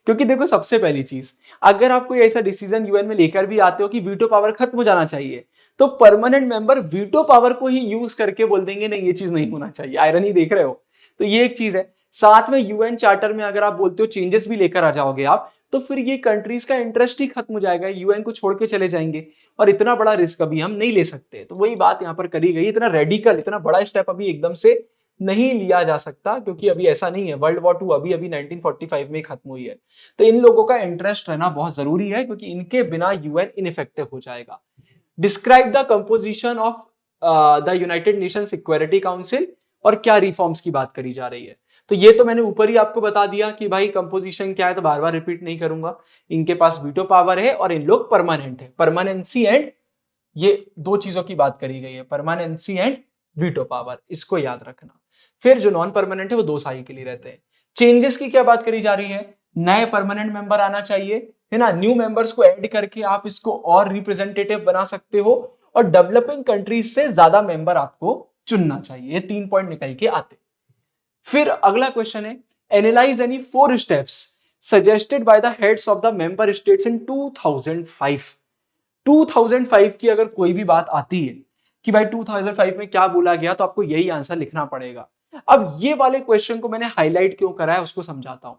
क्योंकि देखो सबसे पहली चीज, अगर आप कोई ऐसा डिसीजन यूएन में लेकर भी आते हो कि वीटो पावर खत्म हो जाना चाहिए, तो परमानेंट मेंबर वीटो पावर को ही यूज करके बोल देंगे नहीं ये चीज नहीं होना चाहिए। आयरनी देख रहे हो। तो ये एक चीज है। साथ में यूएन चार्टर में अगर आप बोलते हो चेंजेस भी लेकर आ जाओगे आप, तो फिर ये कंट्रीज का इंटरेस्ट ही खत्म हो जाएगा, यूएन को छोड़ के चले जाएंगे और इतना बड़ा रिस्क अभी हम नहीं ले सकते। तो वही बात यहाँ पर करी गई। इतना रेडिकल, इतना बड़ा स्टेप अभी एकदम से नहीं लिया जा सकता क्योंकि अभी ऐसा नहीं है। वर्ल्ड वॉर 2 अभी 1945 में खत्म हुई है। तो इन लोगों का इंटरेस्ट रहना बहुत जरूरी है क्योंकि इनके बिना यूएन इनइफेक्टिव हो जाएगा। Describe the composition of the United nation security council, और क्या रिफॉर्म्स की बात करी जा रही है। तो ये तो मैंने ऊपर ही आपको बता दिया कि भाई कंपोजिशन क्या है, तो बार बार रिपीट नहीं करूंगा। इनके पास वीटो पावर है और इन लोग परमानेंट है। परमानेंसी एंड, ये 2 चीजों की बात करी गई है, परमानेंसी एंड वीटो पावर, इसको याद रखना। फिर जो नॉन परमानेंट है वो 2 साल के लिए रहते हैं। चेंजेस की क्या बात करी जा रही है, नए परमानेंट मेंबर आना चाहिए, है ना। न्यू मेंबर्स को ऐड करके आप इसको और रिप्रेजेंटेटिव बना सकते हो और डेवलपिंग कंट्रीज से ज्यादा मेंबर आपको चुनना चाहिए। ये 3 पॉइंट निकल के आते। फिर अगला क्वेश्चन है analyse any 4 steps suggested by the heads of the member states in 2005। 2005 की अगर कोई भी बात आती है कि भाई 2005 में क्या बोला गया, तो आपको यही आंसर लिखना पड़ेगा। अब ये वाले क्वेश्चन को मैंने हाईलाइट क्यों करा है उसको समझाता हूं।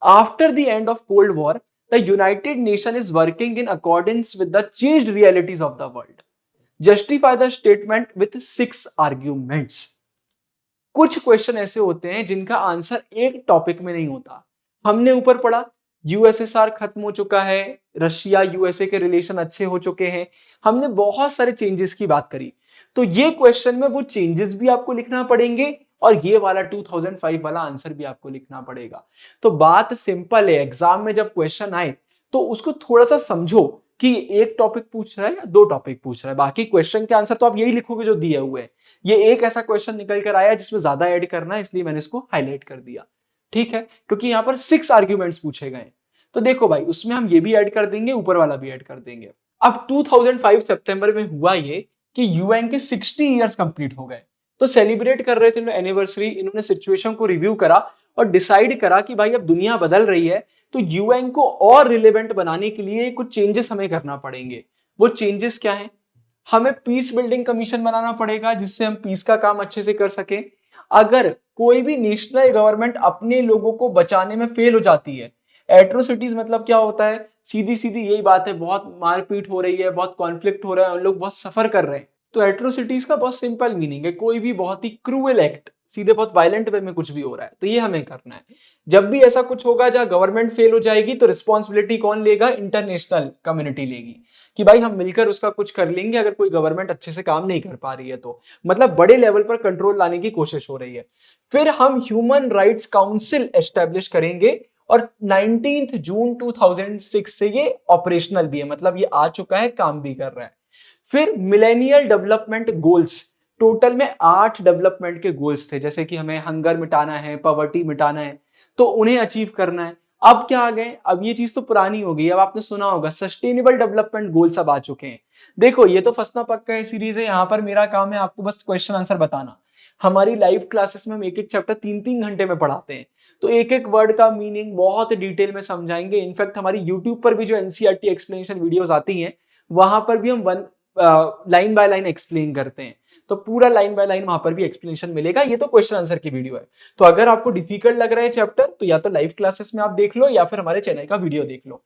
After the end of cold war the United nation is working in accordance with the changed realities of the world. Justify the statement with 6 arguments. कुछ क्वेश्चन ऐसे होते हैं जिनका आंसर एक टॉपिक में नहीं होता। हमने ऊपर पढ़ा यूएसएसआर खत्म हो चुका है, रशिया यूएसए के रिलेशन अच्छे हो चुके हैं, हमने बहुत सारे चेंजेस की बात करी। तो ये क्वेश्चन में वो चेंजेस भी आपको लिखना पड़ेंगे और ये वाला 2005 वाला आंसर भी आपको लिखना पड़ेगा। तो बात सिंपल है, एग्जाम में जब क्वेश्चन आए तो उसको थोड़ा सा समझो कि एक टॉपिक पूछ रहा है या 2 टॉपिक पूछ रहा है। बाकी क्वेश्चन के आंसर तो आप यही लिखोगे जो दिए हुए हैं। ये एक ऐसा क्वेश्चन निकल कर आया जिसमें ज्यादा ऐड करना है, इसलिए मैंने इसको हाईलाइट कर दिया, ठीक है, क्योंकि यहाँ पर 6 आर्ग्यूमेंट्स पूछे गए। तो देखो भाई, उसमें हम ये भी ऐड कर देंगे, ऊपर वाला भी ऐड कर देंगे। अब 2005 सितंबर में हुआ ये कि यूएन के 60 इयर्स कंप्लीट हो गए, तो सेलिब्रेट कर रहे थे एनिवर्सरी। इन्होंने सिचुएशन को रिव्यू करा और डिसाइड करा कि भाई अब दुनिया बदल रही है, तो यूएन को और रिलेवेंट बनाने के लिए कुछ चेंजेस हमें करना पड़ेंगे। वो चेंजेस क्या है? हमें पीस बिल्डिंग कमीशन बनाना पड़ेगा जिससे हम पीस का काम अच्छे से कर सके। अगर कोई भी नेशनल गवर्नमेंट अपने लोगों को बचाने में फेल हो जाती है, एट्रोसिटीज मतलब क्या होता है? सीधी सीधी यही बात है, बहुत मारपीट हो रही है, बहुत कॉन्फ्लिक्ट हो रहा है, लोग बहुत सफर कर रहे हैं। तो एट्रोसिटीज का बहुत सिंपल मीनिंग है कोई भी बहुत ही क्रूएल एक्ट, सीधे बहुत वायलेंट वे में कुछ भी हो रहा है, तो ये हमें करना है। जब भी ऐसा कुछ होगा जहां गवर्नमेंट फेल हो जाएगी तो रिस्पॉन्सिबिलिटी कौन लेगा? इंटरनेशनल कम्युनिटी लेगी कि भाई हम मिलकर उसका कुछ कर लेंगे अगर कोई गवर्नमेंट अच्छे से काम नहीं कर पा रही है तो। मतलब बड़े लेवल पर कंट्रोल लाने की कोशिश हो रही है। फिर हम ह्यूमन राइट्स काउंसिल एस्टेब्लिश करेंगे और 19 जून 2006 से ये ऑपरेशनल भी है, मतलब ये आ चुका है, काम भी कर रहा है। फिर मिलेनियल डेवलपमेंट गोल्स, टोटल में 8 डेवलपमेंट के गोल्स थे, जैसे कि हमें हंगर मिटाना है, पॉवर्टी मिटाना है, तो उन्हें अचीव करना है। अब क्या आ गए? अब ये चीज तो पुरानी हो गई, अब आपने सुना होगा सस्टेनेबल डेवलपमेंट गोल्स अब आ चुके हैं। देखो ये तो फंसना पक्का है सीरीज है, यहाँ पर मेरा काम है आपको बस क्वेश्चन आंसर बताना। हमारी लाइव क्लासेस में हम एक एक चैप्टर 3-3 घंटे में पढ़ाते हैं, तो एक एक वर्ड का मीनिंग बहुत डिटेल में समझाएंगे। इनफैक्ट हमारी यूट्यूब पर भी जो एनसीईआरटी एक्सप्लेनेशन वीडियोस आती हैं वहां पर भी हम लाइन बाय लाइन एक्सप्लेन करते हैं, तो पूरा लाइन बाय लाइन वहां पर भी एक्सप्लेनेशन मिलेगा। ये तो क्वेश्चन आंसर की वीडियो है, तो अगर आपको डिफिकल्ट लग रहा है चैप्टर तो या तो लाइव क्लासेस में आप देख लो या फिर हमारे चैनल का वीडियो देख लो।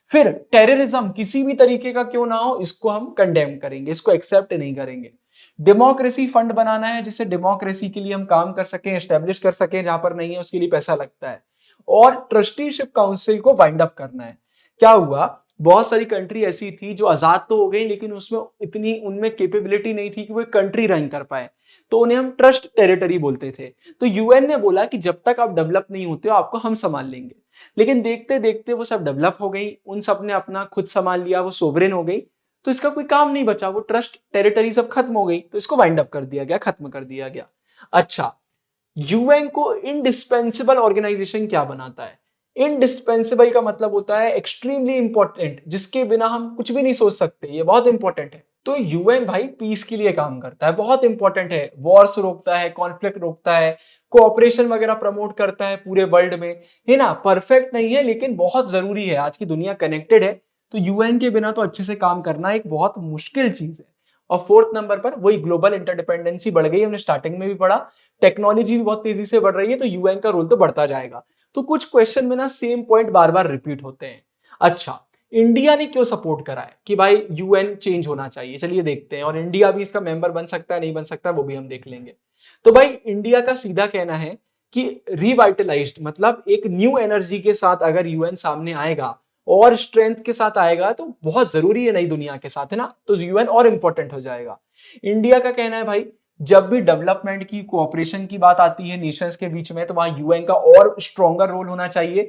फिर टेररिज्म किसी भी तरीके का क्यों ना हो, इसको हम कंडेम करेंगे, इसको एक्सेप्ट नहीं करेंगे। डेमोक्रेसी फंड बनाना है जिससे डेमोक्रेसी के लिए हम काम कर सकें, एस्टेब्लिश कर सकें, जहां पर नहीं है उसके लिए पैसा लगता है। और ट्रस्टीशिप काउंसिल को वाइंड अप करना है। क्या हुआ, बहुत सारी कंट्री ऐसी थी जो आजाद तो हो गई लेकिन उसमें इतनी उनमें कैपेबिलिटी नहीं थी कि वो कंट्री रन कर पाए, तो उन्हें हम ट्रस्ट टेरिटरी बोलते थे। तो यूएन ने बोला कि जब तक आप डेवलप नहीं होते हो आपको हम संभाल लेंगे। लेकिन देखते देखते वो सब डेवलप हो गई, उन सब ने अपना खुद संभाल लिया, वो सोवरेन हो गई, तो इसका कोई काम नहीं बचा, वो ट्रस्ट टेरिटरी सब खत्म हो गई, तो इसको वाइंड अप कर दिया गया, खत्म कर दिया गया। अच्छा, यूएन को इंडिस्पेंसिबल ऑर्गेनाइजेशन क्या बनाता है? इंडिस्पेंसिबल का मतलब होता है एक्सट्रीमली इंपॉर्टेंट, जिसके बिना हम कुछ भी नहीं सोच सकते, ये बहुत इंपॉर्टेंट है। तो यूएन भाई पीस के लिए काम करता है, बहुत इंपॉर्टेंट है, वॉर्स रोकता है, कॉन्फ्लिक्ट रोकता है, कोऑपरेशन वगैरह प्रमोट करता है पूरे वर्ल्ड में, है ना। परफेक्ट नहीं है लेकिन बहुत जरूरी है, आज की दुनिया कनेक्टेड है, तो यूएन के बिना तो अच्छे से काम करना एक बहुत मुश्किल चीज है। और 4th नंबर पर वही ग्लोबल इंटरडिपेंडेंसी बढ़ गई, हमने स्टार्टिंग में भी पढ़ा, टेक्नोलॉजी भी बहुत तेजी से बढ़ रही है, तो यूएन का रोल तो बढ़ता जाएगा। तो कुछ क्वेश्चन में ना सेम पॉइंट बार बार रिपीट होते हैं। अच्छा, इंडिया ने क्यों सपोर्ट करा है कि भाई यूएन चेंज होना चाहिए? चलिए देखते हैं, और इंडिया भी इसका मेंबर बन सकता है नहीं बन सकता वो भी हम देख लेंगे। तो भाई इंडिया का सीधा कहना है कि रिवाइटलाइज्ड, मतलब एक न्यू एनर्जी के साथ अगर यूएन सामने आएगा और स्ट्रेंथ के साथ आएगा तो बहुत जरूरी है नई दुनिया के साथ, है ना, तो यूएन और इंपॉर्टेंट हो जाएगा। इंडिया का कहना है भाई जब भी डेवलपमेंट की कोऑपरेशन की बात आती है नेशंस के बीच में तो वहां यूएन का और स्ट्रॉन्गर रोल होना चाहिए,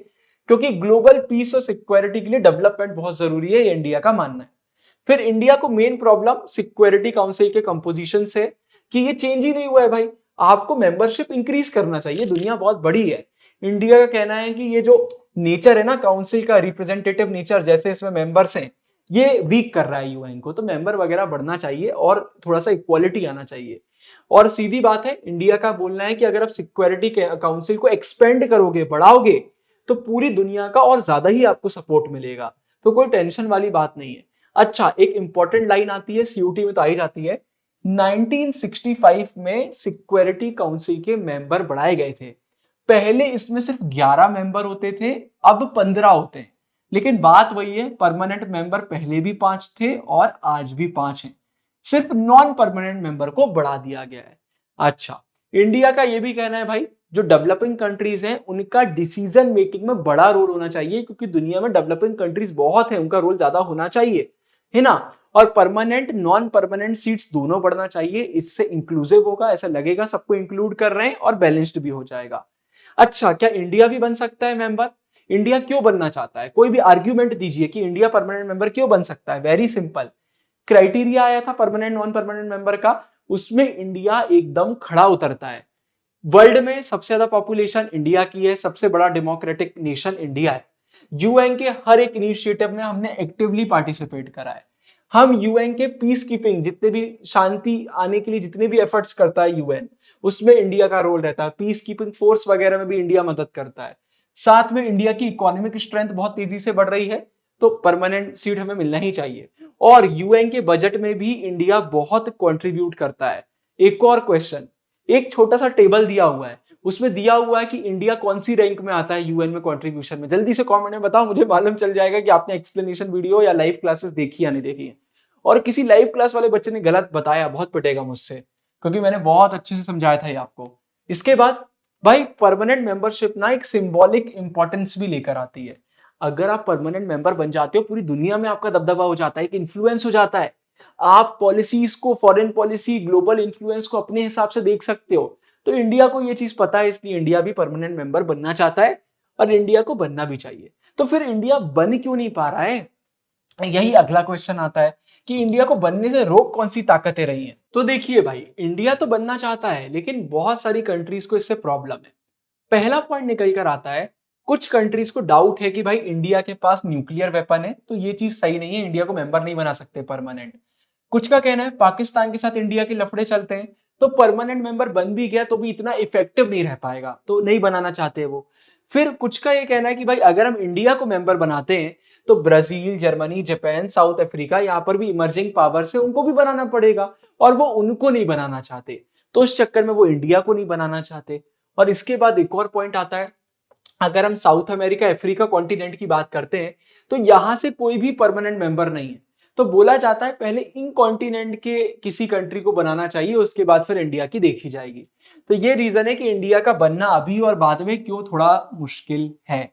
क्योंकि ग्लोबल पीस और सिक्योरिटी के लिए डेवलपमेंट बहुत जरूरी है, ये इंडिया का मानना है। फिर इंडिया को मेन प्रॉब्लम सिक्योरिटी काउंसिल के कंपोजिशन से कि ये चेंज ही नहीं हुआ है भाई, आपको मेंबरशिप इंक्रीज करना चाहिए, दुनिया बहुत बड़ी है। इंडिया का कहना है कि ये जो नेचर है ना काउंसिल का, रिप्रेजेंटेटिव नेचर, जैसे इसमें मेंबर्स हैं, ये वीक कर रहा है यूएन को, तो मेंबर वगैरह बढ़ना चाहिए और थोड़ा सा इक्वालिटी आना चाहिए। और सीधी बात है, इंडिया का बोलना है कि अगर आप सिक्योरिटी काउंसिल को एक्सपेंड करोगे, बढ़ाओगे, तो पूरी दुनिया का और ज्यादा ही आपको सपोर्ट मिलेगा। तो कोई टेंशन वाली बात नहीं है। अच्छा, एक इंपॉर्टेंट लाइन आती है, सीयूटी में तो आई जाती है, 1965 में सिक्योरिटी काउंसिल के मेंबर बढ़ाए गए थे। पहले इसमें सिर्फ 11 मेंबर होते थे, अब 15 होते हैं। लेकिन बात वही है, परमानेंट मेंबर पहले भी 5 थे और आज भी 5 हैं। सिर्फ नॉन परमानेंट मेंबर को बढ़ा दिया गया है। अच्छा, इंडिया का यह भी कहना है भाई, जो डेवलपिंग कंट्रीज हैं उनका डिसीजन मेकिंग में बड़ा रोल होना चाहिए, क्योंकि दुनिया में डेवलपिंग कंट्रीज बहुत है, उनका रोल ज्यादा होना चाहिए, है ना। और परमानेंट नॉन परमानेंट सीट्स दोनों बढ़ना चाहिए, इससे इंक्लूसिव होगा, ऐसा लगेगा सबको इंक्लूड कर रहे हैं और बैलेंस्ड भी हो जाएगा। अच्छा, क्या इंडिया भी बन सकता है मेंबर? इंडिया क्यों बनना चाहता है? कोई भी आर्ग्यूमेंट दीजिए कि इंडिया परमानेंट मेंबर क्यों बन सकता है। वेरी सिंपल, क्राइटेरिया आया था परमानेंट नॉन परमानेंट मेंबर का, उसमें इंडिया एकदम खड़ा उतरता है। वर्ल्ड में सबसे ज्यादा पॉपुलेशन इंडिया की है, सबसे बड़ा डेमोक्रेटिक नेशन इंडिया है। यूएन के हर एक इनिशिएटिव में हमने एक्टिवली पार्टिसिपेट करा है। हम यूएन के पीस कीपिंग, जितने भी शांति आने के लिए जितने भी एफर्ट्स करता है यूएन, उसमें इंडिया का रोल रहता है। पीस कीपिंग फोर्स वगैरह में भी इंडिया मदद करता है। साथ में इंडिया की इकोनॉमिक स्ट्रेंथ बहुत तेजी से बढ़ रही है, तो परमानेंट सीट हमें मिलना ही चाहिए। और यूएन के बजट में भी इंडिया बहुत कंट्रीब्यूट करता है। एक और क्वेश्चन, एक छोटा सा टेबल दिया हुआ है, उसमें दिया हुआ है कि इंडिया कौन सी रैंक में आता है यूएन में कंट्रीब्यूशन में। जल्दी से कमेंट में बताओ, मुझे मालूम चल जाएगा कि आपने एक्सप्लेनेशन वीडियो या लाइव क्लासेस देखी या नहीं देखी है। और किसी लाइव क्लास वाले बच्चे ने गलत बताया, बहुत पिटेगा मुझसे, क्योंकि मैंने बहुत अच्छे से समझाया था ये आपको। इसके बाद भाई, परमानेंट मेंबरशिप ना एक सिंबॉलिक इंपॉर्टेंस भी लेकर आती है। अगर आप परमानेंट मेंबर बन जाते हो, पूरी दुनिया में आपका दबदबा हो जाता है, एक इन्फ्लुएंस हो जाता है। आप पॉलिसीज को, फॉरेन पॉलिसी, ग्लोबल इन्फ्लुएंस को अपने हिसाब से देख सकते हो। तो इंडिया को ये चीज पता है, इसलिए इंडिया भी परमानेंट मेंबर बनना चाहता है और इंडिया को बनना भी चाहिए। तो फिर इंडिया बन क्यों नहीं पा रहा है? यही अगला क्वेश्चन आता है कि इंडिया को बनने से रोक कौन सी ताकतें रही हैं। तो देखिए भाई, इंडिया तो बनना चाहता है, लेकिन बहुत सारी कंट्रीज को इससे प्रॉब्लम है। पहला पॉइंट निकल कर आता है, कुछ कंट्रीज को डाउट है कि भाई इंडिया के पास न्यूक्लियर वेपन है, तो ये चीज सही नहीं है, इंडिया को मेंबर नहीं बना सकते परमानेंट। कुछ का कहना है पाकिस्तान के साथ इंडिया के लफड़े चलते हैं, तो परमानेंट मेंबर बन भी गया तो भी इतना इफेक्टिव नहीं रह पाएगा, तो नहीं बनाना चाहते वो। फिर कुछ का ये कहना है कि भाई अगर हम इंडिया को मेंबर बनाते हैं तो Brazil, Germany, Japan, south Africa, यहाँ पर भी इमर्जिंग पावर्स है, उनको भी बनाना पड़ेगा, और वो उनको नहीं बनाना चाहते, तो उस चक्कर में वो इंडिया को नहीं बनाना चाहते। और इसके बाद एक और पॉइंट आता है, अगर हम साउथ अमेरिका, अफ्रीका कॉन्टिनेंट की बात करते हैं, तो यहां से कोई भी परमानेंट मेंबर नहीं है। तो बोला जाता है पहले इन कॉन्टिनेंट के किसी कंट्री को बनाना चाहिए, उसके बाद फिर इंडिया की देखी जाएगी। तो ये रीजन है कि इंडिया का बनना अभी और बाद में क्यों थोड़ा मुश्किल है।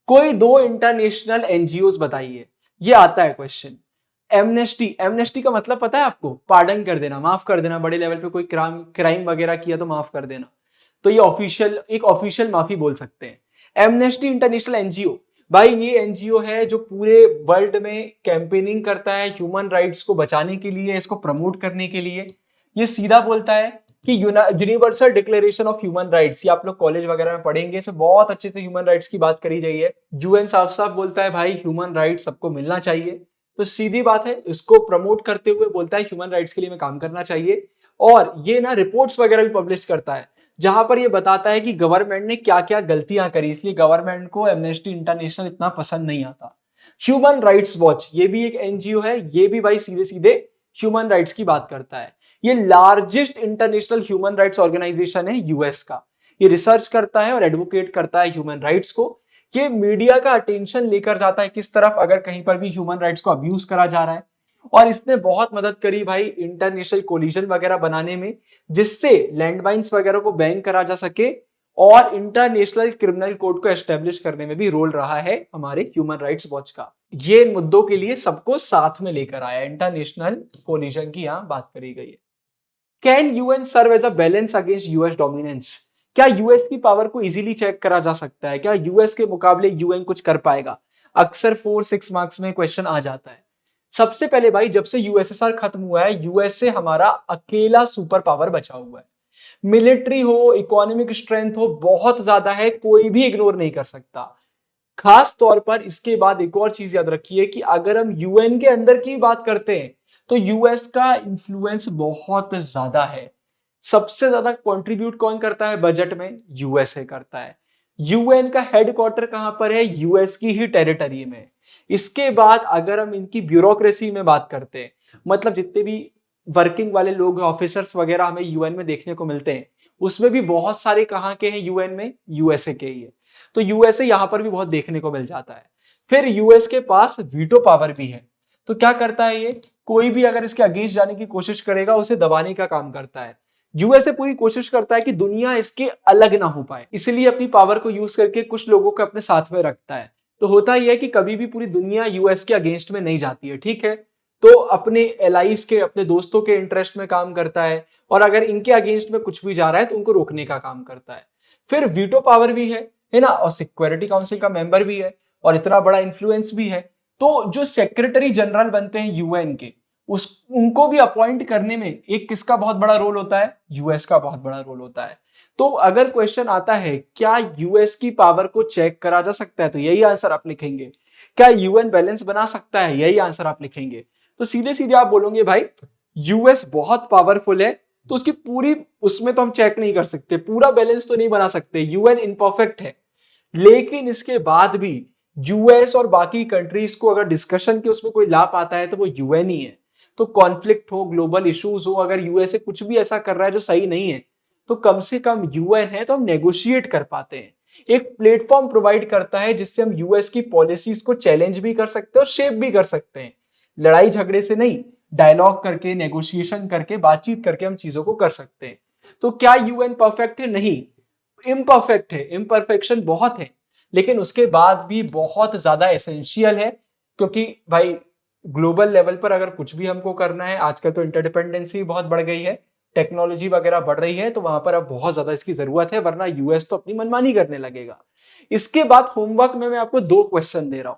कोई दो इंटरनेशनल एनजीओज बताइए। ये आता है क्वेश्चन। एमनेस्टी, एमनेस्टी का मतलब पता है आपको? पार्डन कर देना, माफ कर देना, बड़े लेवल पे कोई क्राइम वगैरह किया तो माफ कर देना। तो ये एक ऑफिशियल माफी बोल सकते हैं। एमनेस्टी इंटरनेशनल एनजीओ, भाई ये एनजीओ है जो पूरे वर्ल्ड में कैंपेनिंग करता है ह्यूमन राइट्स को बचाने के लिए, इसको प्रमोट करने के लिए। ये सीधा बोलता है कि universal declaration of human rights, ये आप लोग कॉलेज वगैरह में पढ़ेंगे, इसमें बहुत अच्छे से ह्यूमन राइट्स की बात करी गई है। यूएन साफ साफ बोलता है भाई ह्यूमन राइट्स सबको मिलना चाहिए। तो सीधी बात है, इसको प्रमोट करते हुए बोलता है ह्यूमन राइट्स के लिए हमें काम करना चाहिए। और ये ना रिपोर्ट्स वगैरह भी पब्लिश करता है, जहां पर ये बताता है कि गवर्नमेंट ने क्या क्या गलतियां करी, इसलिए गवर्नमेंट को एमनेस्टी इंटरनेशनल इतना पसंद नहीं आता। ह्यूमन राइट्स वॉच, ये भी एक एनजीओ है, ये भी भाई सीधे सीधे ह्यूमन राइट्स की बात करता है। ये largest international human rights organisation है यूएस का। ये रिसर्च करता है और एडवोकेट करता है ह्यूमन राइट्स को। ये मीडिया का अटेंशन लेकर जाता है किस तरफ, अगर कहीं पर भी ह्यूमन राइट्स को अब्यूज करा जा रहा है। और इसने बहुत मदद करी भाई इंटरनेशनल कोलिजन वगैरह बनाने में, जिससे लैंडमाइंस वगैरह को बैन करा जा सके, और इंटरनेशनल क्रिमिनल कोड को एस्टेब्लिश करने में भी रोल रहा है हमारे ह्यूमन राइट्स वॉच का। ये इन मुद्दों के लिए सबको साथ में लेकर आया, इंटरनेशनल कोलिजन की यहां बात करी गई है। Can UN serve as a balance against US dominance, क्या यूएस की पावर को इजीली चेक करा जा सकता है? क्या यूएस के मुकाबले यूएन कुछ कर पाएगा? अक्सर 4-6 मार्क्स में क्वेश्चन आ जाता है। सबसे पहले भाई, जब से यूएसएसआर खत्म हुआ है, यूएसए हमारा अकेला सुपर पावर बचा हुआ है। मिलिट्री हो, इकोनॉमिक स्ट्रेंथ हो, बहुत ज्यादा है, कोई भी इग्नोर नहीं कर सकता। खास तौर पर इसके बाद एक और चीज याद रखिए कि अगर हम यूएन के अंदर की बात करते हैं तो यूएस का इंफ्लुएंस बहुत ज्यादा है। सबसे ज्यादा कंट्रीब्यूट कौन करता है बजट में? यूएसए करता है। यूएन का हेडक्वार्टर कहां पर है? यूएस की ही टेरिटरी में। इसके बाद अगर हम इनकी ब्यूरोक्रेसी में बात करते हैं, मतलब जितने भी वर्किंग वाले लोग ऑफिसर्स वगैरह हमें यूएन में देखने को मिलते हैं, उसमें भी बहुत सारे कहां के हैं यूएन में? यूएसए के ही है। तो यूएसए यहां पर भी बहुत देखने को मिल जाता है। फिर यूएस के पास वीटो पावर भी है। तो क्या करता है ये? कोई भी अगर इसके अगेंस्ट जाने की कोशिश करेगा उसे दबाने का काम करता है। यूएसए पूरी कोशिश करता है कि दुनिया इसके अलग ना हो पाए, इसलिए अपनी पावर को यूज करके कुछ लोगों को अपने साथ में रखता है। तो होता यह है कि कभी भी पूरी दुनिया यूएस के अगेंस्ट में नहीं जाती है, ठीक है। तो अपने एलाइज के, अपने दोस्तों के इंटरेस्ट में काम करता है, और अगर इनके अगेंस्ट में कुछ भी जा रहा है तो उनको रोकने का काम करता है। फिर वीटो पावर भी है ना, और सिक्योरिटी काउंसिल का मेंबर भी है, और इतना बड़ा इन्फ्लुएंस भी है। तो जो सेक्रेटरी जनरल बनते हैं यूएन के, उनको भी अपॉइंट करने में एक किसका बहुत बड़ा रोल होता है? यूएस का बहुत बड़ा रोल होता है। तो अगर क्वेश्चन आता है क्या यूएस की पावर को चेक करा जा सकता है, तो यही आंसर आप लिखेंगे। क्या यूएन बैलेंस बना सकता है? यही आंसर आप लिखेंगे। तो सीधे सीधे आप बोलोगे भाई यूएस बहुत पावरफुल है, तो उसकी पूरी, उसमें तो हम चेक नहीं कर सकते, पूरा बैलेंस तो नहीं बना सकते, यूएन इम्परफेक्ट है। लेकिन इसके बाद भी यूएस और बाकी कंट्रीज को अगर डिस्कशन के उसमें कोई लाभ आता है तो वो यूएन ही है। तो कॉन्फ्लिक्ट हो, ग्लोबल इश्यूज हो, अगर यूएसए कुछ भी ऐसा कर रहा है जो सही नहीं है, तो कम से कम यूएन है तो हम नेगोशिएट कर पाते हैं। एक प्लेटफॉर्म प्रोवाइड करता है जिससे हम यूएस की पॉलिसीज को चैलेंज भी कर सकते हैं और शेप भी कर सकते हैं। लड़ाई झगड़े से नहीं, डायलॉग करके, नेगोशिएशन करके, बातचीत करके हम चीजों को कर सकते हैं। तो क्या यूएन परफेक्ट है? नहीं, इम्परफेक्ट है, इम्परफेक्शन बहुत है, लेकिन उसके बाद भी बहुत ज्यादा एसेंशियल है। क्योंकि भाई ग्लोबल लेवल पर अगर कुछ भी हमको करना है, आजकल तो इंटरडिपेंडेंसी बहुत बढ़ गई है, टेक्नोलॉजी वगैरह बढ़ रही है, तो वहां पर अब बहुत ज्यादा इसकी जरूरत है, वरना यूएस तो अपनी मनमानी करने लगेगा। इसके बाद होमवर्क में मैं आपको 2 क्वेश्चन दे रहा हूं।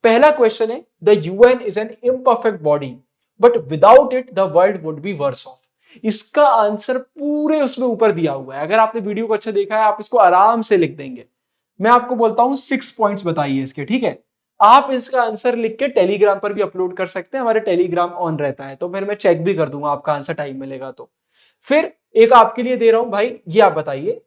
पहला क्वेश्चन है, the UN is an imperfect body but without it the world would be verse of. इसका आंसर पूरे उसमें ऊपर दिया हुआ है। अगर आपने वीडियो को अच्छा देखा है, आप इसको आराम से लिख देंगे। मैं आपको बोलता हूं 6 पॉइंट्स बताइए इसके, ठीक है। आप इसका आंसर लिख के टेलीग्राम पर भी अपलोड कर सकते हैं, हमारे टेलीग्राम ऑन रहता है, तो फिर मैं चेक भी कर दूंगा आपका आंसर टाइम मिलेगा तो। फिर एक आपके लिए दे रहा हूं भाई, ये आप बताइए,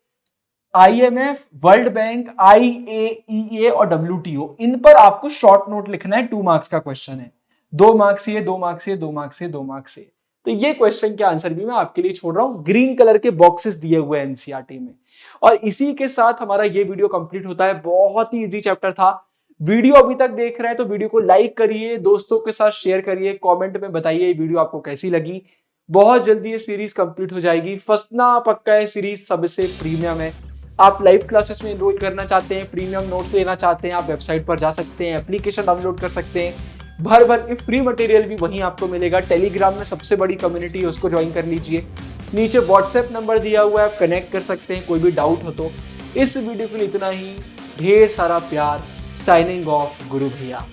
आईएमएफ, वर्ल्ड बैंक, आईएईए और डब्ल्यूटीओ, इन पर आपको शॉर्ट नोट लिखना है। 2 मार्क्स का क्वेश्चन है, 2 मार्क्स ये, 2 मार्क्स ये, 2 मार्क्स ये, 2 मार्क्स ये। तो ये क्वेश्चन के आंसर भी मैं आपके लिए छोड़ रहा हूं, ग्रीन कलर के बॉक्सेस दिए हुए एनसीईआरटी में। और इसी के साथ हमारा ये वीडियो कंप्लीट होता है। बहुत ही इजी चैप्टर था। वीडियो अभी तक देख रहे हैं तो वीडियो को लाइक करिए, दोस्तों के साथ शेयर करिए, कमेंट में बताइए ये वीडियो आपको कैसी लगी। बहुत जल्दी ये सीरीज कंप्लीट हो जाएगी। फंसना पक्का है सीरीज सबसे प्रीमियम है। आप लाइव क्लासेस में एनरोल करना चाहते हैं, प्रीमियम नोट्स लेना चाहते हैं, आप वेबसाइट पर जा सकते हैं, एप्लीकेशन डाउनलोड कर सकते हैं, भर भर के फ्री मटेरियल भी वहीं आपको मिलेगा। टेलीग्राम में सबसे बड़ी कम्युनिटी है, उसको ज्वाइन कर लीजिए। नीचे व्हाट्सएप नंबर दिया हुआ है, आप कनेक्ट कर सकते हैं, कोई भी डाउट हो तो। इस वीडियो के लिए इतना ही, ढेर सारा प्यार। साइनिंग ऑफ, गुरु भैया।